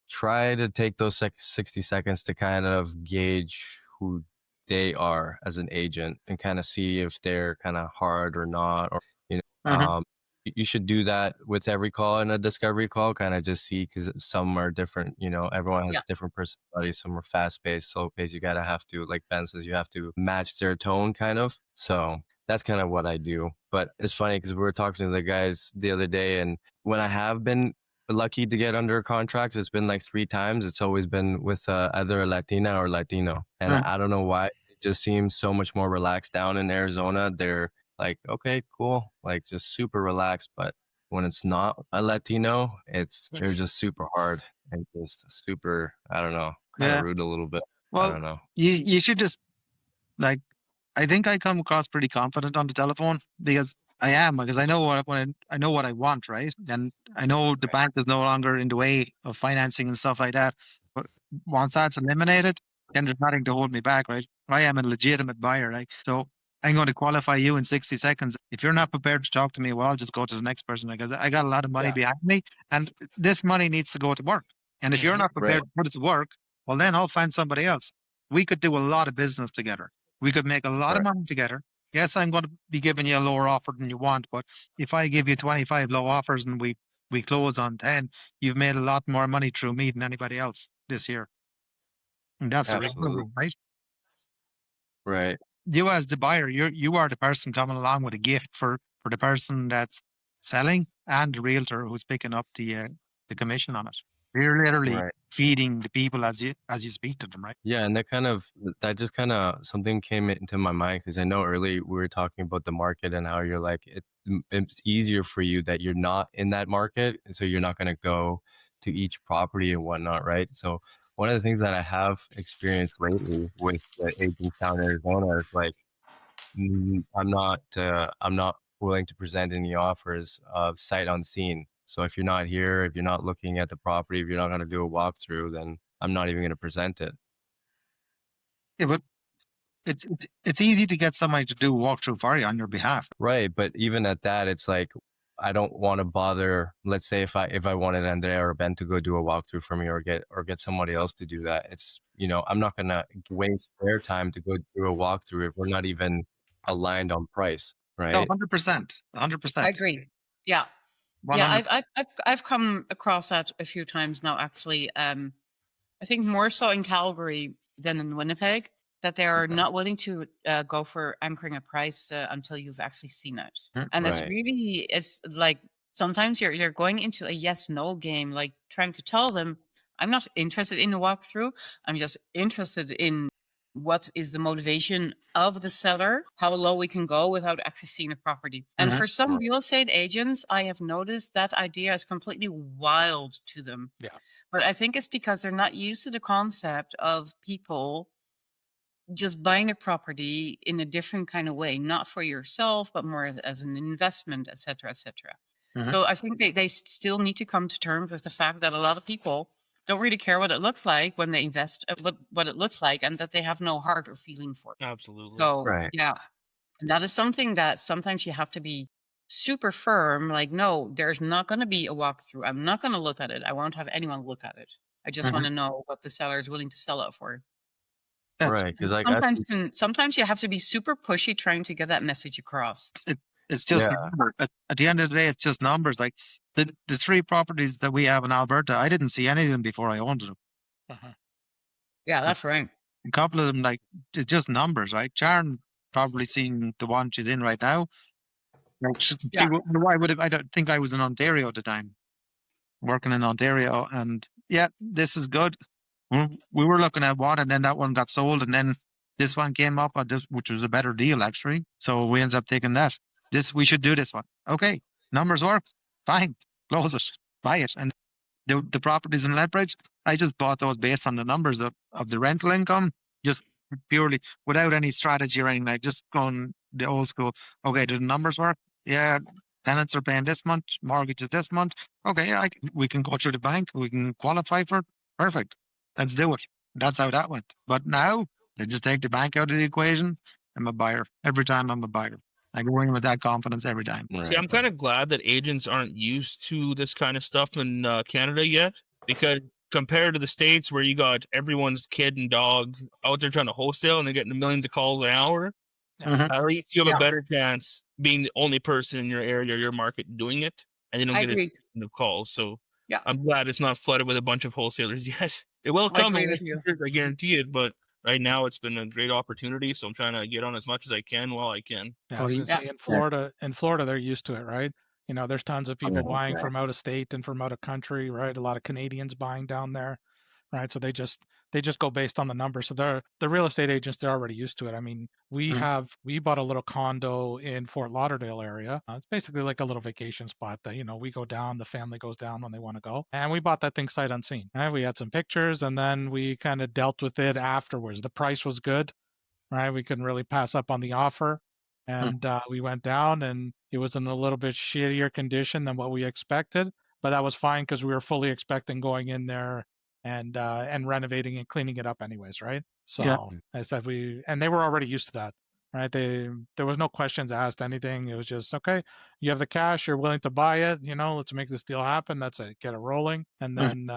try to take those 60 seconds to kind of gauge who they are as an agent and kind of see if they're kind of hard or not, or you know, Mhm. you should do that with every call in a discovery call, kind of just see, because some are different, you know, everyone has Yeah. different personalities. Some are fast paced, slow paced. You gotta have to, like Ben says, you have to match their tone kind of. So that's kind of what I do. But it's funny because we were talking to the guys the other day, and when I have been lucky to get under contracts, it's been like 3 times. It's always been with either a Latina or Latino. And Mhm. I don't know why. It just seems so much more relaxed down in Arizona. They're like, okay, cool, like just super relaxed. But when it's not a Latino, they're just super hard and just super, I don't know, kind of Yeah. rude a little bit. I Well, don't know. you should just like, I think I come across pretty confident on the telephone because I am, because I know I know what I want, right? And I know the bank is no longer in the way of financing and stuff like that. But once that's eliminated, then there's nothing to hold me back, right? I am a legitimate buyer, right? So I'm going to qualify you in 60 seconds. If you're not prepared to talk to me, well, I'll just go to the next person because I got a lot of money behind me, and this money needs to go to work. And if you're not Right. prepared to put it to work, well, then I'll find somebody else. We could do a lot of business together. We could make a lot of Right. money together. Yes, I'm going to be giving you a lower offer than you want, but if I give you 25 low offers and we close on 10, you've made a lot more money through me than anybody else this year. And that's the Absolutely. reality, right? Right. You as the buyer, you are the person coming along with a gift for the person that's selling and the realtor who's picking up the commission on it. You're literally Right. feeding the people as you speak to them, right? Yeah, and that just kind of something came into my mind because I know early we were talking about the market and how you're like it's easier for you that you're not in that market, and so you're not going to go to each property and whatnot, right? So one of the things that I have experienced lately with the agents down in Arizona is like I'm not willing to present any offers of sight unseen. So if you're not here, if you're not looking at the property, if you're not going to do a walkthrough, then I'm not even going to present it. Yeah, but it's easy to get somebody to do a walkthrough for you on your behalf. Right, but even at that, it's like I don't want to bother. Let's say if I wanted Andrea or Ben to go do a walkthrough for me, or get somebody else to do that, it's, you know, I'm not gonna waste their time to go do a walkthrough if we're not even aligned on price, No, right? 100%, I 100%, agree. Yeah. 100. Yeah, I've come across that a few times now, actually. I think more so in Calgary than in Winnipeg, that they are not willing to go for anchoring a price until you've actually seen it. Mm. And Right. it's like sometimes you're going into a yes no game, like trying to tell them, I'm not interested in a walkthrough. I'm just interested in what is the motivation of the seller, how low we can go without actually seeing the property. And Mhm. for some Right. real estate agents, I have noticed that idea is completely wild to them. Yeah. But I think it's because they're not used to the concept of people just buying a property in a different kind of way, not for yourself, but more as an investment, et cetera, et cetera. Mhm. So I think they still need to come to terms with the fact that a lot of people don't really care what it looks like when they invest, what it looks like, and that they have no heart or feeling for it. Absolutely. So Right. yeah, and that is something that sometimes you have to be super firm. Like, no, there's not going to be a walkthrough. I'm not going to look at it. I won't have anyone look at it. I just want Mhm. to know what the seller is willing to sell it for. That's Right. Because Sometimes you have to be super pushy trying to get that message across. it's just yeah. numbers. At the end of the day, it's just numbers. Like the 3 properties that we have in Alberta, I didn't see any of them before I owned them. Uh-huh. Yeah, that's right. A couple of them, like, it's just numbers, right? Sharon probably seen the one she's in right now. Like, Yeah. why would have? I don't think I was in Ontario at the time, working in Ontario, and yeah, this is good. We were looking at one, and then that one got sold, and then this one came up, which was a better deal actually. So we ended up taking that. we should do this one. Okay, numbers work, fine, close it, buy it. And the properties in Lethbridge, I just bought those based on the numbers of the rental income, just purely without any strategy or anything, like just going the old school. Okay, do the numbers work? Yeah, tenants are paying this much, mortgage is this month. Okay, we can go through the bank, we can qualify for it. Perfect. Let's do it. That's how that went. But now they just take the bank out of the equation. I'm a buyer. Every time I'm a buyer. I go in with that confidence every time. See, I'm kind of glad that agents aren't used to this kind of stuff in Canada yet, because compared to the States where you got everyone's kid and dog out there trying to wholesale and they're getting millions of calls an hour, Mhm. at least you have Yeah. a better chance being the only person in your area or your market doing it, and you don't I get agree. a calls. So Yeah. I'm glad it's not flooded with a bunch of wholesalers yet. It will I come, agree in with you. I guarantee it, but right now it's been a great opportunity, so I'm trying to get on as much as I can while I can. Yeah, I So was you- gonna say in Florida they're used to it, right? You know, there's tons of people Yeah, buying yeah. from out of state and from out of country, right? A lot of Canadians buying down there, right? So they just go based on the numbers. So the real estate agents, they're already used to it. I mean, we bought a little condo in Fort Lauderdale area. It's basically like a little vacation spot that, you know, we go down, the family goes down when they want to go, and we bought that thing sight unseen. Right? We had some pictures, and then we kind of dealt with it afterwards. The price was good, right? We couldn't really pass up on the offer. And we went down, and it was in a little bit shittier condition than what we expected, but that was fine because we were fully expecting going in there and renovating and cleaning it up anyways, right? So Yeah. I said and they were already used to that, right? There was no questions asked, anything. It was just, okay, you have the cash, you're willing to buy it, you know, let's make this deal happen. That's it, get it rolling. And then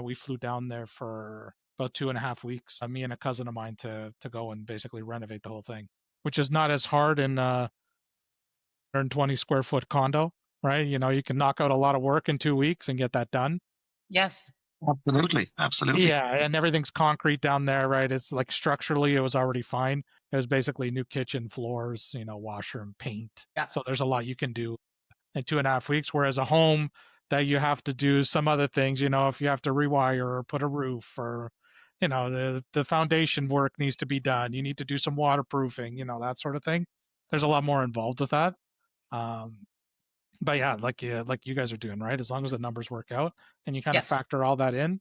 we flew down there for about 2.5 weeks, me and a cousin of mine, to go and basically renovate the whole thing, which is not as hard in 120 square foot condo, right? You know, you can knock out a lot of work in 2 weeks and get that done. Yes. Absolutely. Absolutely. Yeah, and everything's concrete down there, right? It's like structurally, it was already fine. It was basically new kitchen, floors, you know, washer and paint. Yeah. So there's a lot you can do in 2.5 weeks. Whereas a home that you have to do some other things, you know, if you have to rewire or put a roof, or, you know, the foundation work needs to be done. You need to do some waterproofing, you know, that sort of thing. There's a lot more involved with that. But yeah, like you guys are doing, right? As long as the numbers work out and you kind of Yes. factor all that in,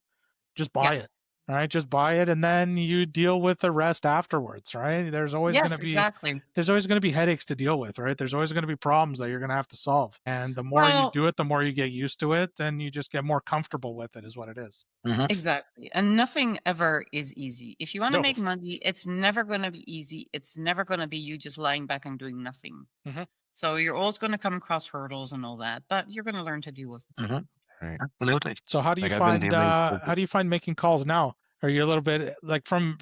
just buy Yeah. it. All right, just buy it, and then you deal with the rest afterwards, right? There's always going Yes, to be exactly. headaches to deal with, right? There's always going to be problems that you're going to have to solve, and the more you Well, do it, the more you get used to it, and you just get more comfortable with it, is what it is. exactly. And nothing ever is easy. If you want to No. make money, it's never going to be easy. It's never going to be you just lying back and doing nothing. Mhm. So you're always going to come across hurdles and all that, but you're going to learn to deal with it. Right. Absolutely. So how do you Like, I've been dealing with how do you find making calls now? Are you a little bit like from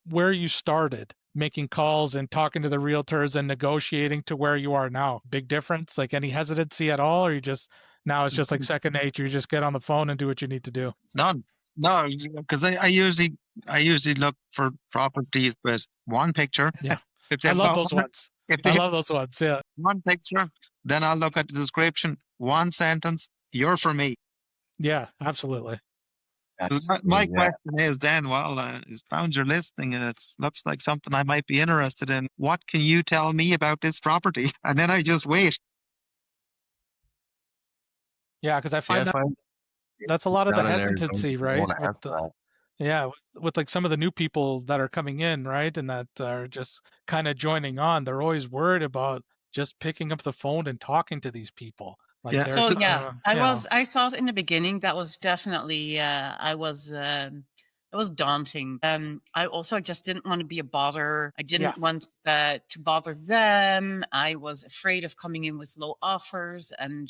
where you started making calls and talking to the realtors and negotiating to where you are now? Big difference? Like any hesitancy at all, or you just now it's just like second nature? You just get on the phone and do what you need to do. None. No, because I usually look for properties with one picture. Yeah. If I they love have those ones. if I they have love those ones. Yeah. one picture, then I'll look at the description. One sentence. You're for me. Yeah, absolutely. My Absolutely, yeah. question is then, well, is found your listing and it looks like something I might be interested in. What can you tell me about this property? And then I just wait. Yeah, because I See, I find find that's a lot of the down in Arizona, hesitancy, people right? want to answer that. Yeah, with like some of the new people that are coming in, right, and that are just kind of joining on, they're always worried about just picking up the phone and talking to these people. Like Yeah. there's, So yeah, yeah, I thought in the beginning that was definitely it was daunting. I also just didn't want to be a bother. I didn't want to bother them. I was afraid of coming in with low offers, and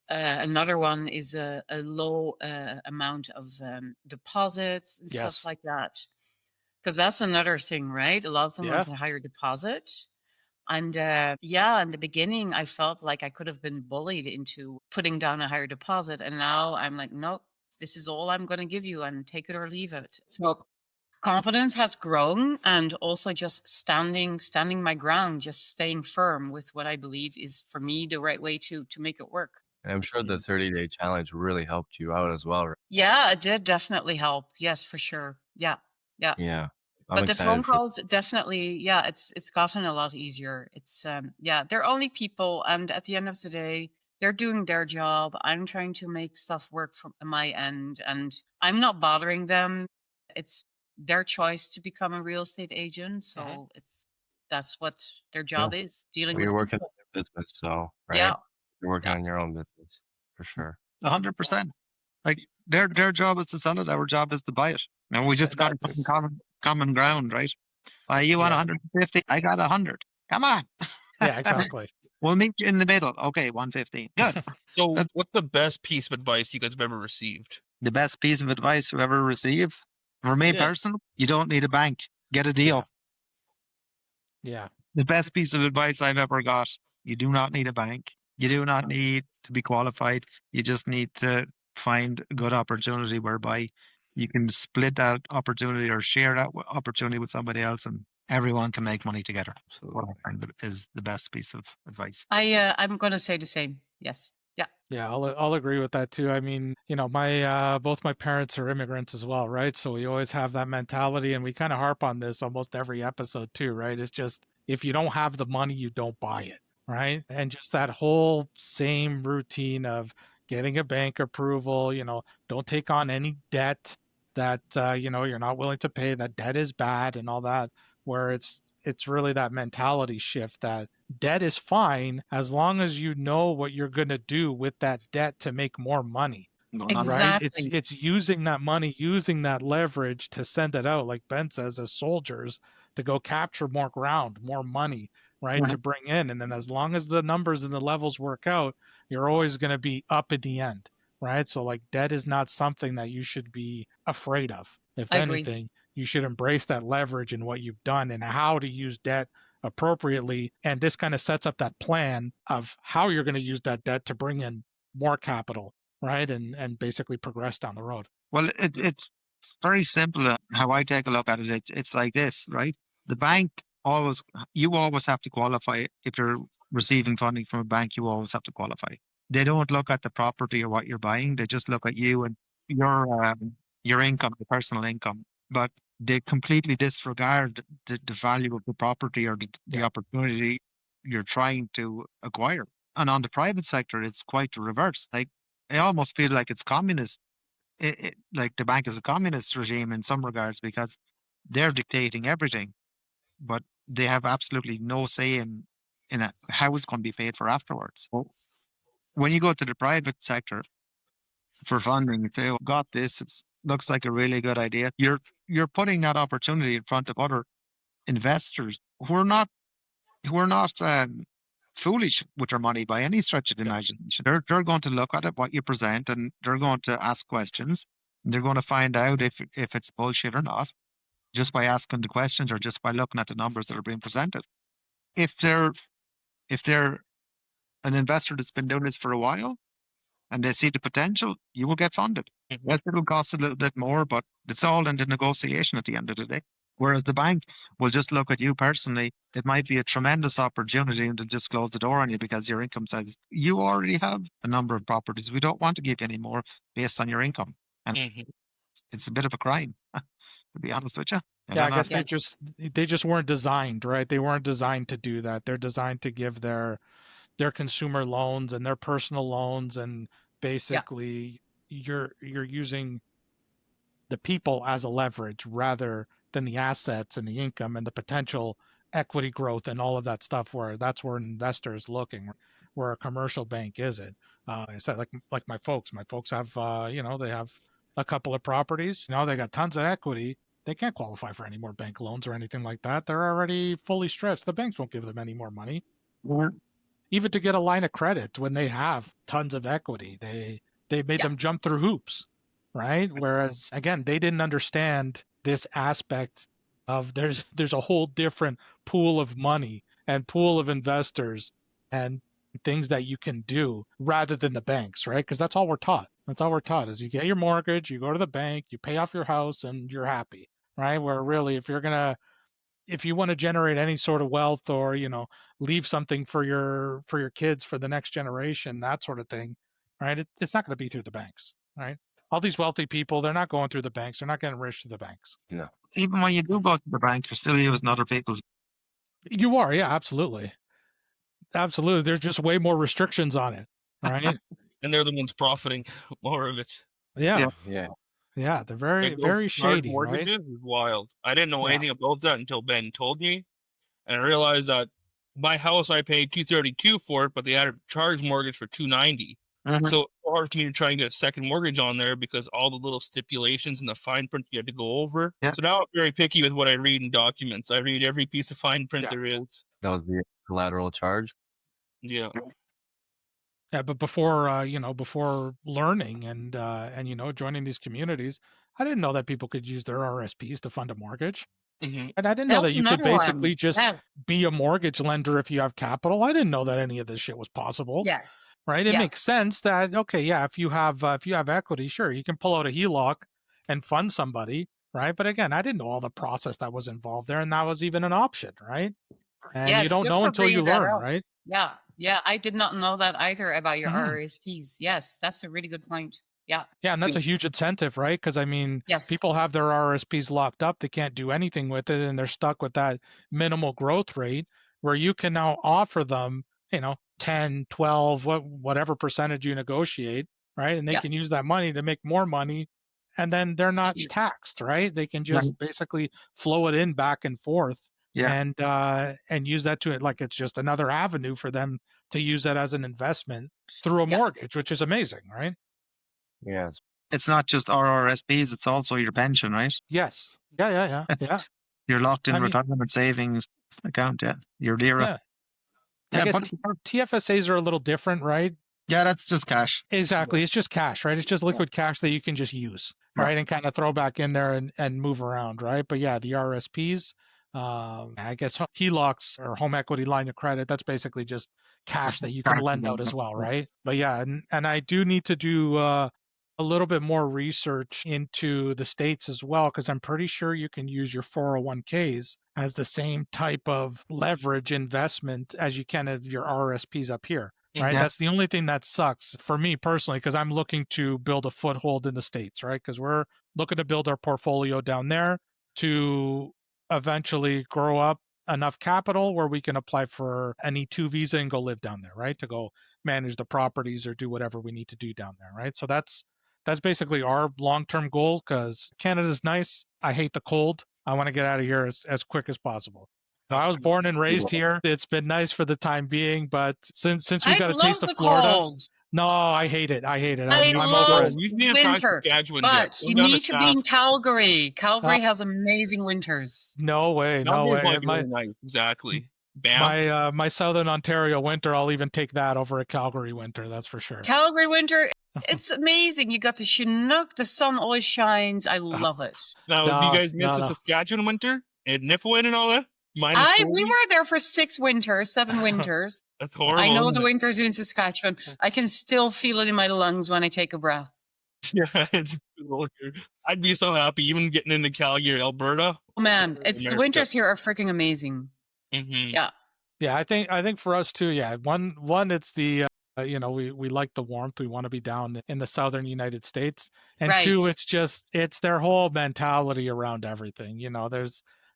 another one is a low amount of deposits and Yes. stuff like that. Because that's another thing, right? A lot of them Yeah. want a higher deposit. And yeah, in the beginning, I felt like I could have been bullied into putting down a higher deposit. And now I'm like, nope, this is all I'm going to give you and take it or leave it. So confidence has grown, and also just standing my ground, just staying firm with what I believe is for me the right way to make it work. And I'm sure the 30-day challenge really helped you out as well, right? Yeah, it did definitely help. Yes, for sure. Yeah. Yeah. Yeah. I'm But the phone excited for. calls definitely, yeah, it's gotten a lot easier. It's yeah, they're only people, and at the end of the day, they're doing their job. I'm trying to make stuff work from my end, and I'm not bothering them. It's their choice to become a real estate agent, so that's what their Yeah. job is, dealing Well, you're with working people. on your business, so right? Yeah, You're working yeah, on your own business for sure. 100%. Like their job is to sell it. Our job is to buy it. And we just got to find That's common ground, right? You want yeah, 150? I got 100. Come on. yeah, exactly. We'll meet you in the middle. Okay, 115. Good. So, That's what's the best piece of advice you guys have ever received? the best piece of advice we ever received. For me Yeah. personally, you don't need a bank. Get a deal. Yeah, yeah, The best piece of advice I've ever got. You do not need a bank. You do not need to be qualified. You just need to find a good opportunity whereby you can split that opportunity or share that opportunity with somebody else, and everyone can make money together. What Absolutely. I find is the best piece of advice. I'm gonna say the same. Yes, yeah, yeah. I'll agree with that too. I mean, my both my parents are immigrants as well, right? So we always have that mentality, and we kind of harp on this almost every episode too, right? It's just if you don't have the money, you don't buy it, right? And just that whole same routine of getting a bank approval, don't take on any debt that you're not willing to pay. That debt is bad and all that. Where it's really that mentality shift that debt is fine as long as you know what you're going to do with that debt to make more money, right? It's exactly. it's using that money, using that leverage to send it out, like Ben says, as soldiers to go capture more ground, more money, right? To bring in. And then as long as the numbers and the levels work out, you're always going to be up at the end, right? So like debt is not something that you should be afraid of. If I agree. anything, you should embrace that leverage in what you've done and how to use debt appropriately. And this kind of sets up that plan of how you're going to use that debt to bring in more capital, right? And basically progress down the road. Well, it's very simple. How I take a look at it, it's like this, right? The bank always, you always have to qualify. If you're receiving funding from a bank, you always have to qualify. They don't look at the property or what you're buying. They just look at you and your income, your personal income. But they completely disregard the value of the property or the Yeah. opportunity you're trying to acquire. And on the private sector, it's quite the reverse. Like I almost feel like it's communist, like the bank is a communist regime in some regards because they're dictating everything, but they have absolutely no say in how it's going to be paid for afterwards. So when you go to the private sector for funding, you say, "Oh, got this. It looks like a really good idea." You're putting that opportunity in front of other investors who are not foolish with their money by any stretch of the Yeah. imagination. They're going to look at it, what you present, and they're going to ask questions. And they're going to find out if it's bullshit or not, just by asking the questions or just by looking at the numbers that are being presented. If they're if they're an investor that's been doing this for a while and they see the potential, you will get funded. Yes, it'll cost a little bit more, but it's all in the negotiation at the end of the day. Whereas the bank will just look at you personally. It might be a tremendous opportunity and to just close the door on you because your income says you already have a number of properties. We don't want to give you any more based on your income. And it's a bit of a crime, to be honest with you. Yeah, I guess Yeah, they just weren't designed, right? They weren't designed to do that. They're designed to give their consumer loans and their personal loans, and yeah, basically you're using the people as a leverage rather than the assets and the income and the potential equity growth and all of that stuff, where that's where investors looking, where a commercial bank is it. I said, like my folks have they have a couple of properties, they got tons of equity. They can't qualify for any more bank loans or anything like that. They're already fully stretched. The banks won't give them any more money, Yeah. even to get a line of credit when they have tons of equity. They made yeah. them jump through hoops, right? Whereas again, they didn't understand this aspect of there's a whole different pool of money and pool of investors and things that you can do rather than the banks, right? Because that's all we're taught. That's all we're taught is you get your mortgage, you go to the bank, you pay off your house, and you're happy, right? Where really, if you want to generate any sort of wealth or leave something for your kids for the next generation, that sort of thing, right? It's not going to be through the banks, right? all these wealthy people, they're not going through the banks. They're not getting rich through the banks. No. Even when you do go to the bank, you're still using other people's. You are, yeah, absolutely. Absolutely. There's just way more restrictions on it, right? And they're the ones profiting more of it. Yeah. Yeah. Yeah. They're very, Like, very those large shady, right? mortgages is wild. I didn't know Yeah. anything about that until Ben told me, and I realized that my house I paid $232 for it, but they had a charge mortgage for $290. Mhm. So it's hard for me to try and get a second mortgage on there because all the little stipulations and the fine print you had to go over. Yeah. So now I'm very picky with what I read in documents. I read every piece of fine print Yeah. there is. That was the collateral charge. Yeah. Yeah, but before before learning and joining these communities, I didn't know that people could use their RSPs to fund a mortgage. Mm-hmm. And I didn't know that That's you could another basically one. just Yes. be a mortgage lender if you have capital. I didn't know that any of this shit was possible. Yes. Right? It Yeah. makes sense that okay, yeah, if you have equity, sure, you can pull out a HELOC and fund somebody, right? But again, I didn't know all the process that was involved there, and that was even an option, right? And you Yes, don't good know for until you bringing that learn, up. right? Yeah. Yeah. I did not know that either about your Mhm. RSPs. Yes. That's a really good point. Yeah. Yeah, and that's a huge incentive, right? Because I mean, Yes. people have their RSPs locked up, they can't do anything with it, and they're stuck with that minimal growth rate where you can now offer them, 10, 12, whatever percentage you negotiate, right? And they Yeah. can use that money to make more money, and then they're not taxed, right? They can just basically flow it in back and forth. Yeah. And use that to it like it's just another avenue for them to use that as an investment through a Yeah. mortgage, which is amazing, right? Yes. It's not just RRSPs, it's also your pension, right? Yes. Yeah. Your locked in I mean- retirement savings account, yeah. Your lira. Yeah. I Yeah, guess but TFSAs are a little different, right? yeah, that's just cash. Exactly. It's just cash, right? It's just liquid cash that you can just use, Yeah. right? And kind of throw back in there and move around, right? But yeah, the RSPs, I guess HELOCs or home equity line of credit, that's basically just cash that you can Cash lend out lending, as well, yeah. right? But yeah, and I do need to do a little bit more research into the States as well, because I'm pretty sure you can use your 401ks as the same type of leverage investment as you can of your RSPs up here. Right. Yeah. That's the only thing that sucks for me personally, because I'm looking to build a foothold in the States, right? Because we're looking to build our portfolio down there to eventually grow up enough capital where we can apply for an E2 visa and go live down there, right? To go manage the properties or do whatever we need to do down there, right? So that's basically our long-term goal, because Canada's nice. I hate the cold. I want to get out of here as quick as possible. So I was born and raised here. It's been nice for the time being, but since we I got a love taste the of Florida, cold. no, I hate it. I hate it. I I'm love over it. You need to try winter, Saskatchewan yet. but Go you down need to be in Sask. Calgary. Calgary has amazing winters. No way, no Calgary's way. like really nice. Exactly. Bam. My Southern Ontario winter, I'll even take that over a Calgary winter. That's for sure. Calgary winter, it's amazing. You got the Chinook, the sun always shines. I love it. Now, do No, you guys miss no, the no. Saskatchewan winter and Nipawin and all that? Minus 40? We were there for 6 winters, 7 winters. That's horrible. I know isn't the it? winters in Saskatchewan. I can still feel it in my lungs when I take a breath. Yeah, it's brutal here. I'd be so happy even getting into Calgary, Alberta. Oh man, it's the America. winters here are freaking amazing. Mm-hmm. Yeah. Yeah, I think for us too. Yeah, one, it's the we like the warmth. We want to be down in the southern United States, and two, Right. it's their whole mentality around everything.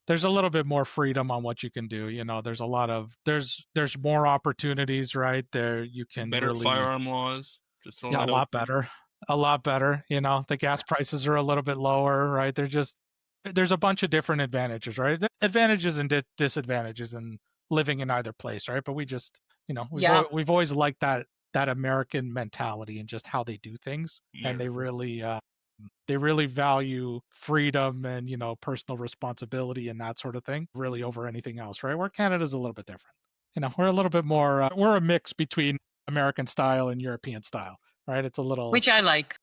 There's a little bit more freedom on what you can do. There's a lot of there's more opportunities, right? There you can Better really firearm laws. Just throwing a that out lot there. better, a lot better. The gas prices are a little bit lower, right? There's a bunch of different advantages, right? Advantages and disadvantages in living in either place, right? But we just, Yeah. we've always liked that American mentality and just how they do things, and they America. really value freedom and personal responsibility and that sort of thing, really over anything else, right? Where Canada's a little bit different. We're a little bit more. We're a mix between American style and European style, right? It's a little. Which I like.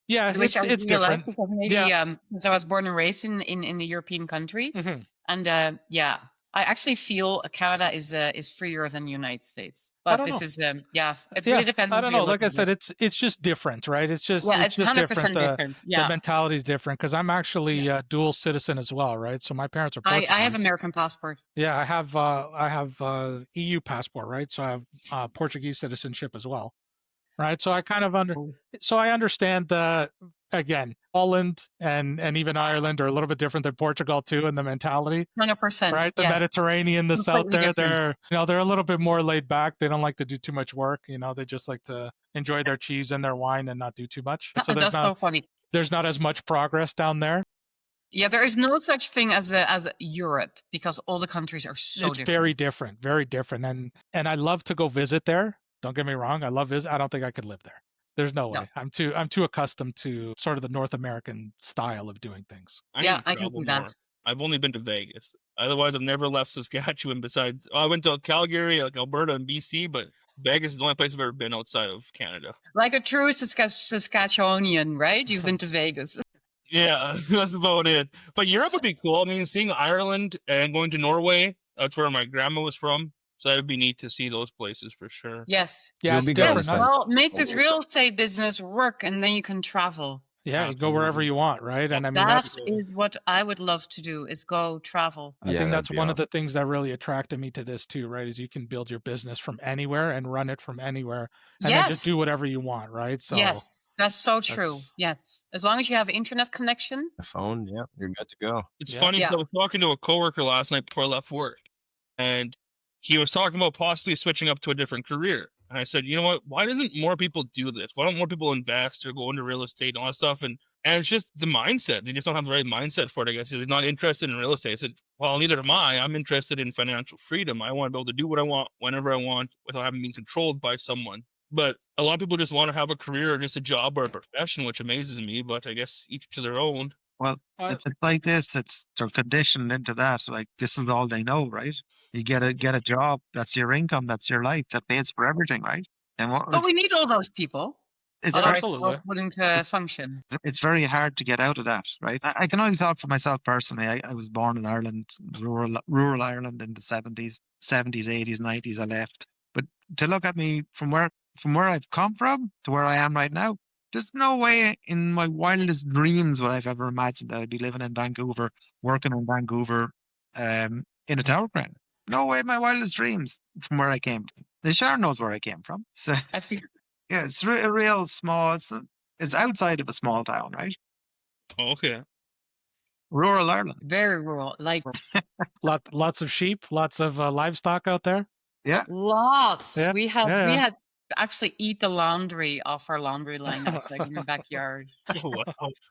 Yeah, Which I it's really like different. because maybe Yeah. because I was born and raised in the European country. hmm And yeah, I actually feel Canada is freer than the United States. I But don't this know. is it Yeah, really depends I on don't who you know. Like look I at said, it. it's just different, right? It's just Yeah, it's just 100% different. different. The Yeah. mentality is different because I'm actually a dual citizen as well, right? So my parents are I Portuguese. have American passport. Yeah, I have EU passport, right? So I have Portuguese citizenship as well. right? So I kind of I understand the, again, Holland and even Ireland are a little bit different than Portugal too in the mentality, 100%. right? The Yes. Mediterranean, the south Completely there, different. they're a little bit more laid back. They don't like to do too much work. They just like to enjoy their cheese and their wine and not do too much. So That's so funny. there's not as much progress down there. Yeah, there is no such thing as Europe because all the countries are so It's different. very different. And I love to go visit there. Don't get me wrong. I love visit. I don't think I could live there. There's no way. I'm too accustomed to sort of the North American style of doing things. Yeah, I can see that. I've only been to Vegas. Otherwise, I've never left Saskatchewan. Besides, I went to Calgary, like Alberta, and BC, but Vegas is the only place I've ever been outside of Canada. Like a true Saskatchewanian, right? You've been to Vegas. Yeah, that's about it. But Europe would be cool. I mean, seeing Ireland and going to Norway, that's where my grandma was from. So that would be neat to see those places for sure. Yes. Yeah, it's different. Well, make this real estate business work and then you can travel. Yeah, you go wherever you want, right? And I mean, that is what I would love to do, is go travel. I think that's one of the things that really attracted me to this too, right? Is you can build your business from anywhere and run it from anywhere and then just do whatever you want, right? So yes, that's so true. Yes. As long as you have internet connection. A phone, yeah, you're good to go. It's funny, because I was talking to a coworker last night before I left work, and he was talking about possibly switching up to a different career. And I said, you know what? Why doesn't more people do this? Why don't more people invest or go into real estate and all that stuff? And it's just the mindset. They just don't have the right mindset for it, I guess. He's not interested in real estate. I said, well, neither am I. I'm interested in financial freedom. I want to be able to do what I want whenever I want without having been controlled by someone. But a lot of people just want to have a career or just a job or a profession, which amazes me. But I guess each to their own. Well, it's like this. They're conditioned into that. Like, this is all they know, right? You get a job. That's your income. That's your life. That pays for everything, right? But we need all those people. It's absolutely putting to function. It's very hard to get out of that, right? I can only talk for myself personally. I was born in Ireland, rural Ireland in the 70s, 80s, 90s. I left, but to look at me from where I've come from to where I am right now, there's no way in my wildest dreams would I've ever imagined that I'd be living in Vancouver, working in Vancouver, in a tower crane. No way in my wildest dreams from where I came from. The Sharon knows where I came from. So I've seen. Yeah, it's a real small. It's outside of a small town, right? Okay. Rural Ireland. Very rural, like lots of sheep, lots of livestock out there. Yeah, lots. Yeah. We had to actually eat the laundry off our laundry line outside in the backyard. Wow.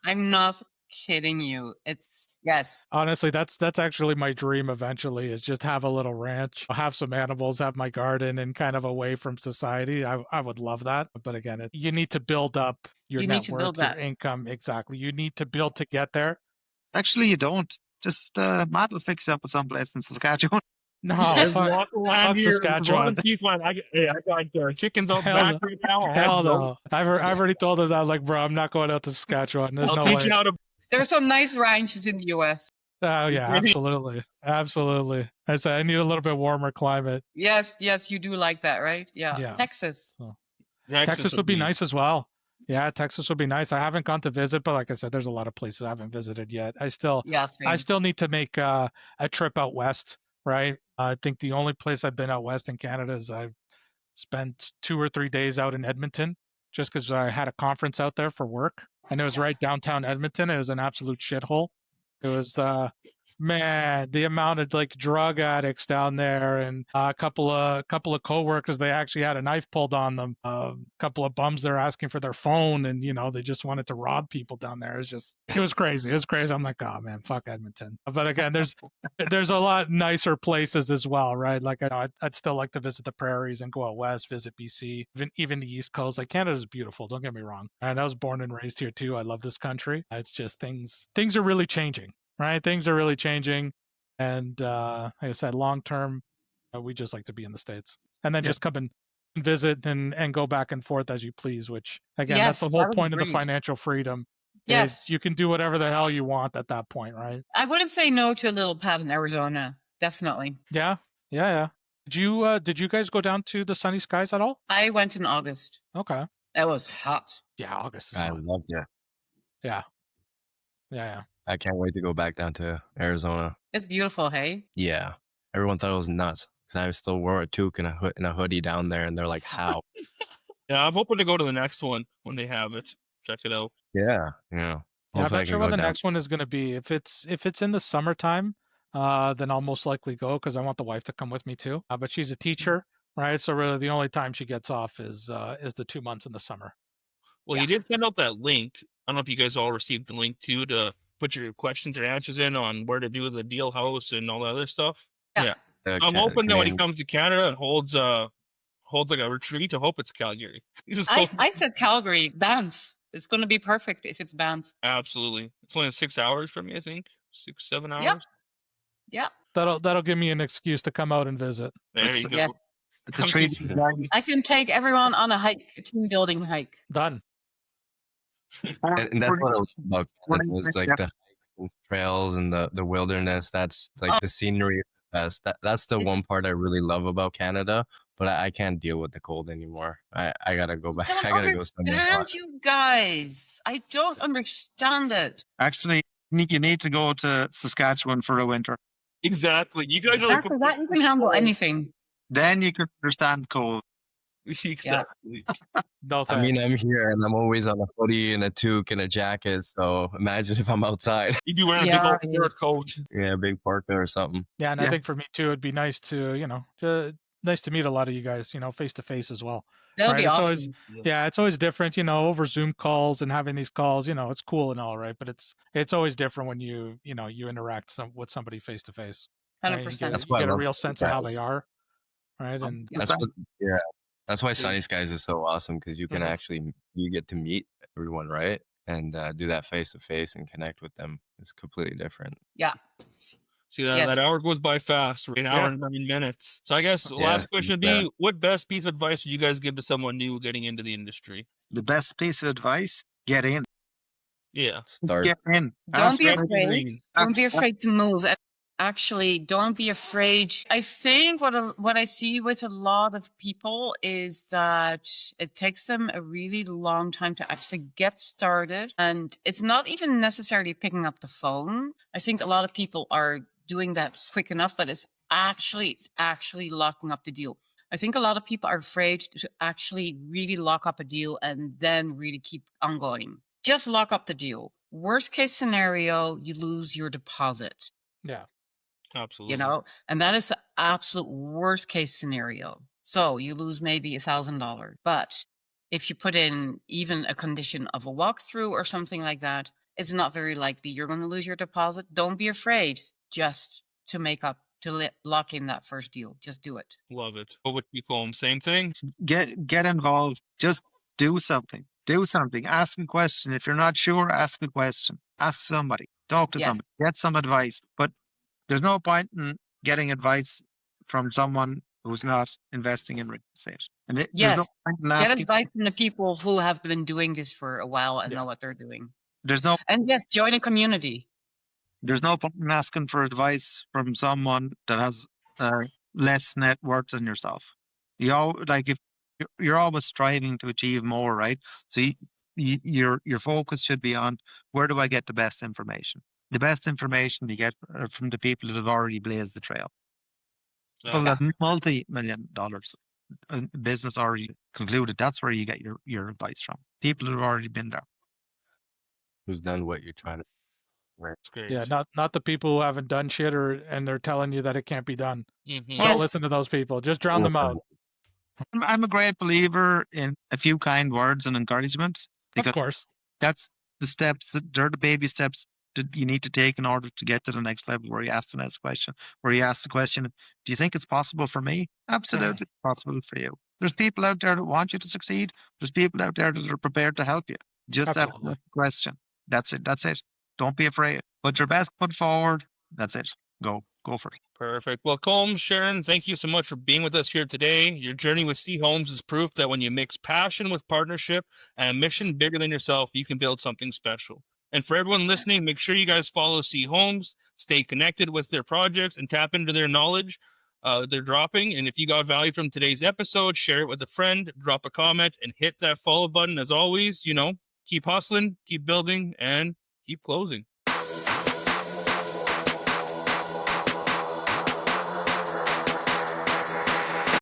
I'm not kidding you. It's yes. Honestly, that's actually my dream eventually, is just have a little ranch, have some animals, have my garden, and kind of away from society. I would love that. But again, you need to build up your net worth, your income. Exactly. You need to build to get there. Actually, you don't. Just Matt will fix you up with someplace in Saskatchewan. No, fuck Saskatchewan. I got chickens out back right now. Hell no. I've already told him that, like, bro, I'm not going out to Saskatchewan. There's I'll no teach way. you how to. There's some nice ranches in the U.S. Oh yeah, absolutely. I said I need a little bit warmer climate. Yes, you do like that, right? Yeah. Texas. Texas would be nice as well. Yeah, Texas would be nice. I haven't gone to visit, but like I said, there's a lot of places I haven't visited yet. I still need to make a trip out west, right? I think the only place I've been out west in Canada is I've spent 2 or 3 days out in Edmonton, just because I had a conference out there for work. And it was right downtown Edmonton. It was an absolute shithole. It was, man, the amount of like drug addicts down there, and a couple of coworkers, they actually had a knife pulled on them. A couple of bums, they're asking for their phone, and they just wanted to rob people down there. It was crazy. It was crazy. I'm like, oh man, fuck Edmonton. But again, there's a lot nicer places as well, right? Like I'd still like to visit the prairies and go out west, visit BC, even the East Coast. Like Canada's beautiful. Don't get me wrong. And I was born and raised here too. I love this country. It's just things are really changing. Right, things are really changing, and like I said, long term, we just like to be in the States, and then just come and visit and go back and forth as you please. Which again, that's the whole point of the financial freedom. Yes, you can do whatever the hell you want at that point, right? I wouldn't say no to a little pad in Arizona, definitely. Yeah. Did you guys go down to the Sunny Skies at all? I went in August. Okay. It was hot. Yeah, August. I loved it. Yeah. I can't wait to go back down to Arizona. It's beautiful, hey? Yeah. Everyone thought it was nuts because I still wore a toque and a hoodie down there, and they're like, how? Yeah, I'm hoping to go to the next one when they have it. Check it out. Yeah. Yeah, I'm Hopefully I not sure can when go the down. next one is going to be. If it's in the summertime, then I'll most likely go because I want the wife to come with me too. But she's a teacher, right? So really, the only time she gets off is the 2 months in the summer. Well, he did send out that link. I don't know if you guys all received the link too to put your questions and answers in on where to do the deal house and all the other stuff. Yeah. I'm hoping that when he Canadian- comes to Canada and holds like a retreat, I hope it's Calgary. He's just close. I said Calgary, Banff. It's going to be perfect if it's Banff. Absolutely. It's only 6 hours from me, I think. 6-7 hours. Yep. Yeah. That'll give me an excuse to come out and visit. There It's- you go. Yeah. It's a Come treat. see- I can take everyone on a hike, a team building hike. Done. And that's what I love about Canada is like Yeah. the hikes and trails and the wilderness. That's like the scenery is the best. That's the one It's- part I really love about Canada. But I can't deal with the cold anymore. I gotta go back. I I don't gotta go somewhere hot. understand you guys. I don't understand it. Actually, you need to go to Saskatchewan for a winter. Exactly. You guys are like After that, you can handle anything. Then you can understand cold. exactly. No I mean, thanks. I'm here and I'm always on a hoodie and a toque and a jacket. So imagine if I'm outside. You'd be wearing a Yeah, big old fur coat. Yeah, big parka or something. Yeah, and I Yeah. think for me too, it'd be nice to nice to meet a lot of you guys, face to face as well. That'll Right, be it's awesome. always- Yeah, it's always different, over Zoom calls and having these calls. It's cool and all, right? But it's always different when you interact with somebody face to face. 100%. That's You why I get a love real Sunny sense of how Skies. they are, right? And Yeah. That's what, yeah. That's why Dude. Sunny Skies is so awesome because you can Mhm. actually you get to meet everyone, right? And do that face to face and connect with them. It's completely different. See, that Yes. hour goes by fast. We're an hour Yeah. and 9 minutes. So I guess the Yeah, last question would be, yeah. what best piece of advice would you guys give to someone new getting into the industry? The best piece of advice: get in. Yeah. Start. Get in. Don't Ask be every- afraid. Don't be afraid to move. Actually, don't be afraid. I think what I see with a lot of people is that it takes them a really long time to actually get started. And it's not even necessarily picking up the phone. I think a lot of people are doing that quick enough, but it's actually locking up the deal. I think a lot of people are afraid to actually really lock up a deal and then really keep on going. Just lock up the deal. Worst case scenario, you lose your deposit. yeah, Absolutely. And that is the absolute worst case scenario. So you lose maybe $1,000. But if you put in even a condition of a walkthrough or something like that, it's not very likely you're going to lose your deposit. Don't be afraid just to lock in that first deal. Just do it. Love it. What would you call them? Same thing? Get involved. Just do something. Do something. Ask a question. If you're not sure, ask a question. Ask somebody. Talk to Yes. somebody. Get some advice. But there's no point in getting advice from someone who's not investing in real estate. And there's no Yes. point in Get asking. advice from the people who have been doing this for a while and Yeah. know what they're doing. There's no And yes, join a community. point in asking for advice from someone that has less net worth than yourself. If you're always striving to achieve more, right? So your focus should be on, where do I get the best information? The best information you get from the people that have already blazed the trail. People that multi-million dollars business already concluded. That's where you get your advice from. People who have already been there. Who's done what you're trying to. That's great. yeah. Not the people who haven't done shit and they're telling you that it can't be done. Mhm. Yes. Don't listen to those people. Just drown them out. I'm a great believer in a few kind words and encouragement, Of because course. that's the steps, they're the baby steps that you need to take in order to get to the next level, where you ask the next question, where you ask the question, do you think it's possible for me? Absolutely possible for you. There's people out there that want you to succeed. There's people out there that are prepared to help you. Just ask Absolutely. the question. That's it. Don't be afraid. Put your best foot forward. That's it. Go for it. Perfect. Well, Colm, Sharon, thank you so much for being with us here today. Your journey with C Homes is proof that when you mix passion with partnership and a mission bigger than yourself, you can build something special. And for everyone listening, make sure you guys follow C Homes, stay connected with their projects, and tap into their knowledge they're dropping. And if you got value from today's episode, share it with a friend, drop a comment, and hit that follow button. As always, keep hustling, keep building, and keep closing.